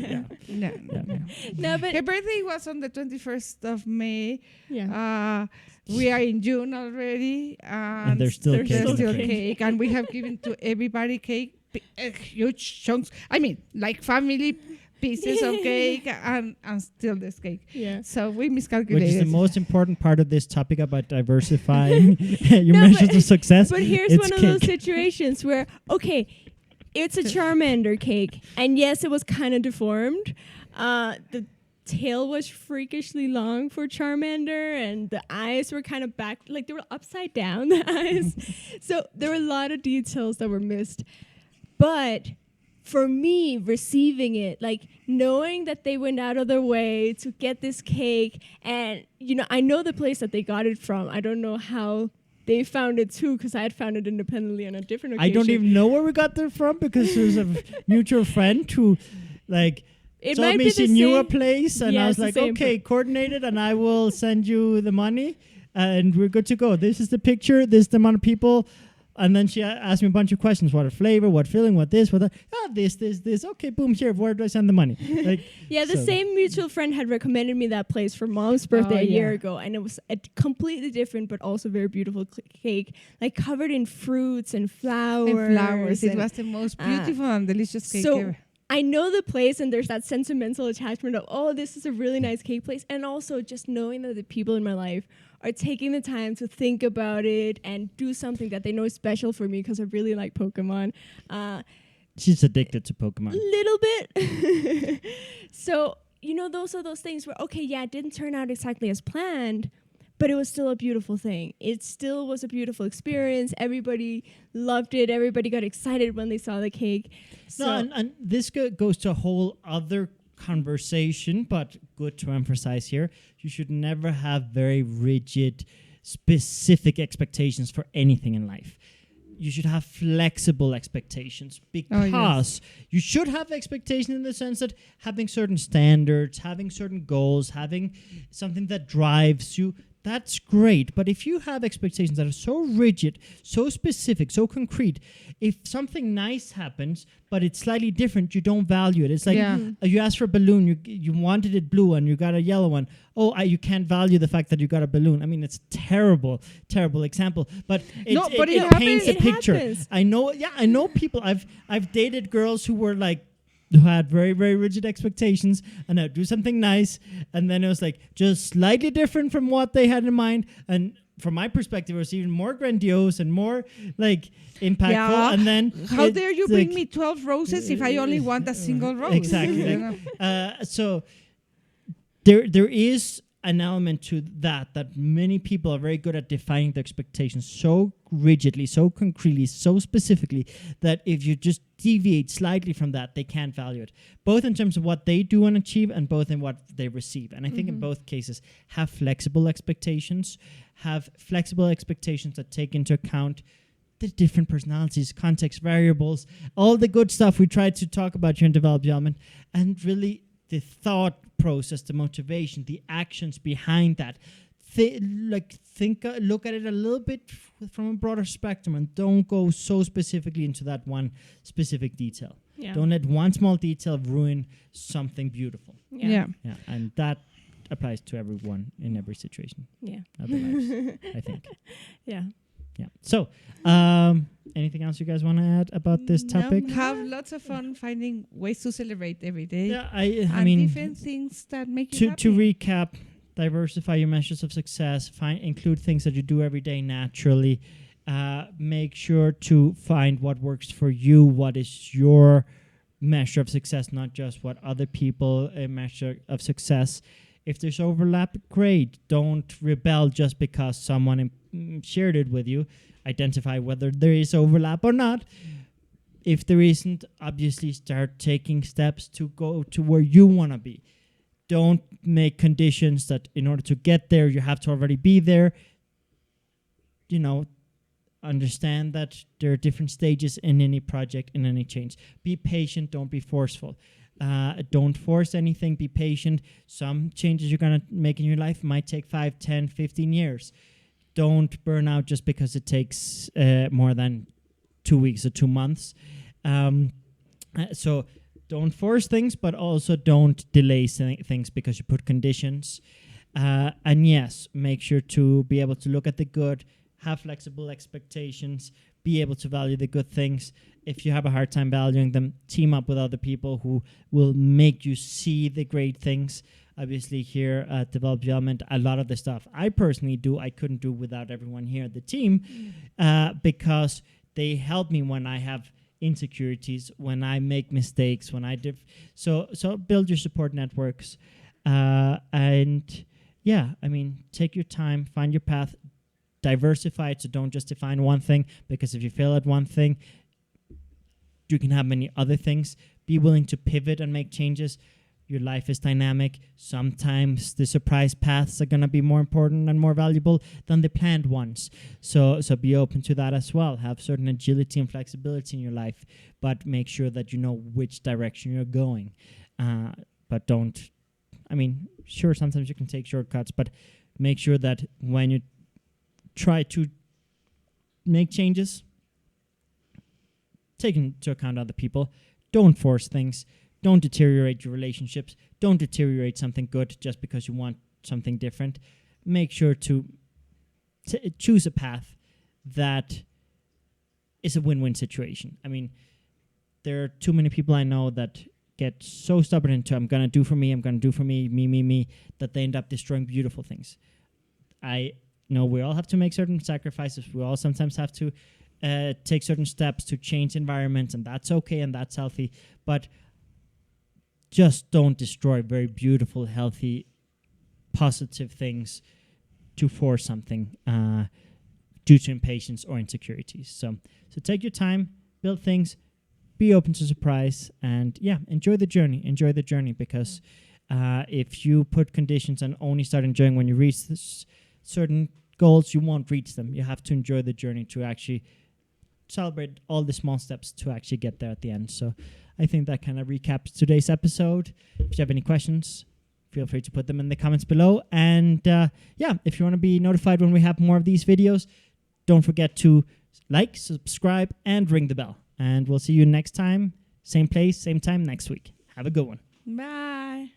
No, but her birthday was on the 21st of May. Yeah. We are in June already, and there's still cake, and we have given to everybody cake, huge chunks. I mean, like family pieces of cake and still this cake. Yeah. So we Which miscalculated. is the most important part of this topic about diversifying your No, measures but- of success. But here's It's one of those cake. situations where, okay, it's a Charmander cake, and yes, it was kind of deformed. The tail was freakishly long for Charmander, and the eyes were kind of back, like they were upside down, the eyes. So there were a lot of details that were missed. But for me, receiving it, like knowing that they went out of their way to get this cake, and I know the place that they got it from. I don't know how they found it too, because I had found it independently on a different occasion. I don't even know where we got that from, because there's a mutual friend who, like, It told might me be she the knew a same- place, and Yeah, I was it's the like, same okay, coordinate it, and I will send you the money, and we're good to go. This is the picture, this is the amount of people. And then she asked me a bunch of questions: what flavor, what filling, what this, what that. This. Okay, boom, here. Where do I send the money? Like, Yeah, the so- same mutual friend had recommended me that place for Mom's birthday a year yeah. ago, and it was a completely different but also very beautiful cake, like covered in fruits and flowers. It and- was the most beautiful and delicious cake so ever. I know the place, and there's that sentimental attachment of, oh, this is a really nice cake place, and also just knowing that the people in my life are taking the time to think about it and do something that they know is special for me, because I really like Pokemon. she's addicted to Pokemon. Little bit. So, those are those things where, okay, yeah, it didn't turn out exactly as planned, but it was still a beautiful thing. It still was a beautiful experience. Everybody loved it. Everybody got excited when they saw the cake. So, No, and this goes to a whole other conversation, but good to emphasize here. You should never have very rigid, specific expectations for anything in life. You should have flexible expectations, because you should have expectations in the sense that having certain standards, having certain goals, having something that drives you, that's great. But if you have expectations that are so rigid, so specific, so concrete, if something nice happens, but it's slightly different, you don't value it. It's like you asked for a balloon, you wanted it blue and you got a yellow one. Oh, you can't value the fact that you got a balloon. I mean, it's terrible example. But it paints a It picture. happens. I know people. I've dated girls who were like, who had very, very rigid expectations, and I'd do something nice, and then it was like just slightly different from what they had in mind. And from my perspective, it was even more grandiose and more like impactful. Yeah. And then How dare you bring like- me 12 roses if I only want a single rose? Exactly. You know? So there is an element to that many people are very good at defining their expectations so rigidly, so concretely, so specifically, that if you just deviate slightly from that, they can't value it, both in terms of what they do and achieve, and both in what they receive. And I think in both cases, have flexible expectations that take into account the different personalities, context variables, all the good stuff we tried to talk about here in Develop Development, and really the thought process, the motivation, the actions behind that. Look at it a little bit from a broader spectrum, and don't go so specifically into that one specific detail. yeah. Don't let one small detail ruin something beautiful. Yeah. Yeah, and that applies to everyone in every situation Yeah. of their lives, I think. Yeah. Yeah. So, anything else you guys want to add about this topic? Have lots of fun finding ways to celebrate every day. Yeah, I And mean, different things that make you to happy. recap, diversify your measures of success. Include things that you do every day naturally. Make sure to find what works for you. What is your measure of success, not just what other people measure of success. If there's overlap, great. Don't rebel just because someone shared it with you. Identify whether there is overlap or not. If there isn't, obviously start taking steps to go to where you want to be. Don't make conditions that in order to get there, you have to already be there. Understand that there are different stages in any project, in any change. Be patient, don't be forceful. Don't force anything, be patient. Some changes you're going to make in your life might take 5, 10, 15 years. Don't burn out just because it takes more than 2 weeks or 2 months. So don't force things, but also don't delay things because you put conditions. And yes, make sure to be able to look at the good, have flexible expectations, be able to value the good things. If you have a hard time valuing them, team up with other people who will make you see the great things. Obviously, here at Develop Development, a lot of the stuff I personally do, I couldn't do without everyone here at the team, because they help me when I have insecurities, when I make mistakes, when I so build your support networks, and yeah, I mean, take your time, find your path, diversify it, so don't just define one thing, because if you fail at one thing, you can have many other things. Be willing to pivot and make changes. Your life is dynamic. Sometimes the surprise paths are going to be more important and more valuable than the planned ones. So be open to that as well. Have certain agility and flexibility in your life, but make sure that you know which direction you're going. But don't, I mean, sure, sometimes you can take shortcuts, but make sure that when you try to make changes, take into account other people. Don't force things. Don't deteriorate your relationships. Don't deteriorate something good just because you want something different. Make sure to choose a path that is a win-win situation. I mean, there are too many people I know that get so stubborn into I'm going to do for me, me, that they end up destroying beautiful things. I know we all have to make certain sacrifices. We all sometimes have to take certain steps to change environments, and that's okay and that's healthy. But just don't destroy very beautiful, healthy, positive things to force something due to impatience or insecurities. So take your time, build things, be open to surprise, and yeah, enjoy the journey. Enjoy the journey, because if you put conditions and only start enjoying when you reach certain goals, you won't reach them. You have to enjoy the journey to actually celebrate all the small steps to actually get there at the end. So I think that kind of recaps today's episode. If you have any questions, feel free to put them in the comments below. And yeah, if you want to be notified when we have more of these videos, don't forget to like, subscribe, and ring the bell. And we'll see you next time, same place, same time next week. Have a good one. Bye.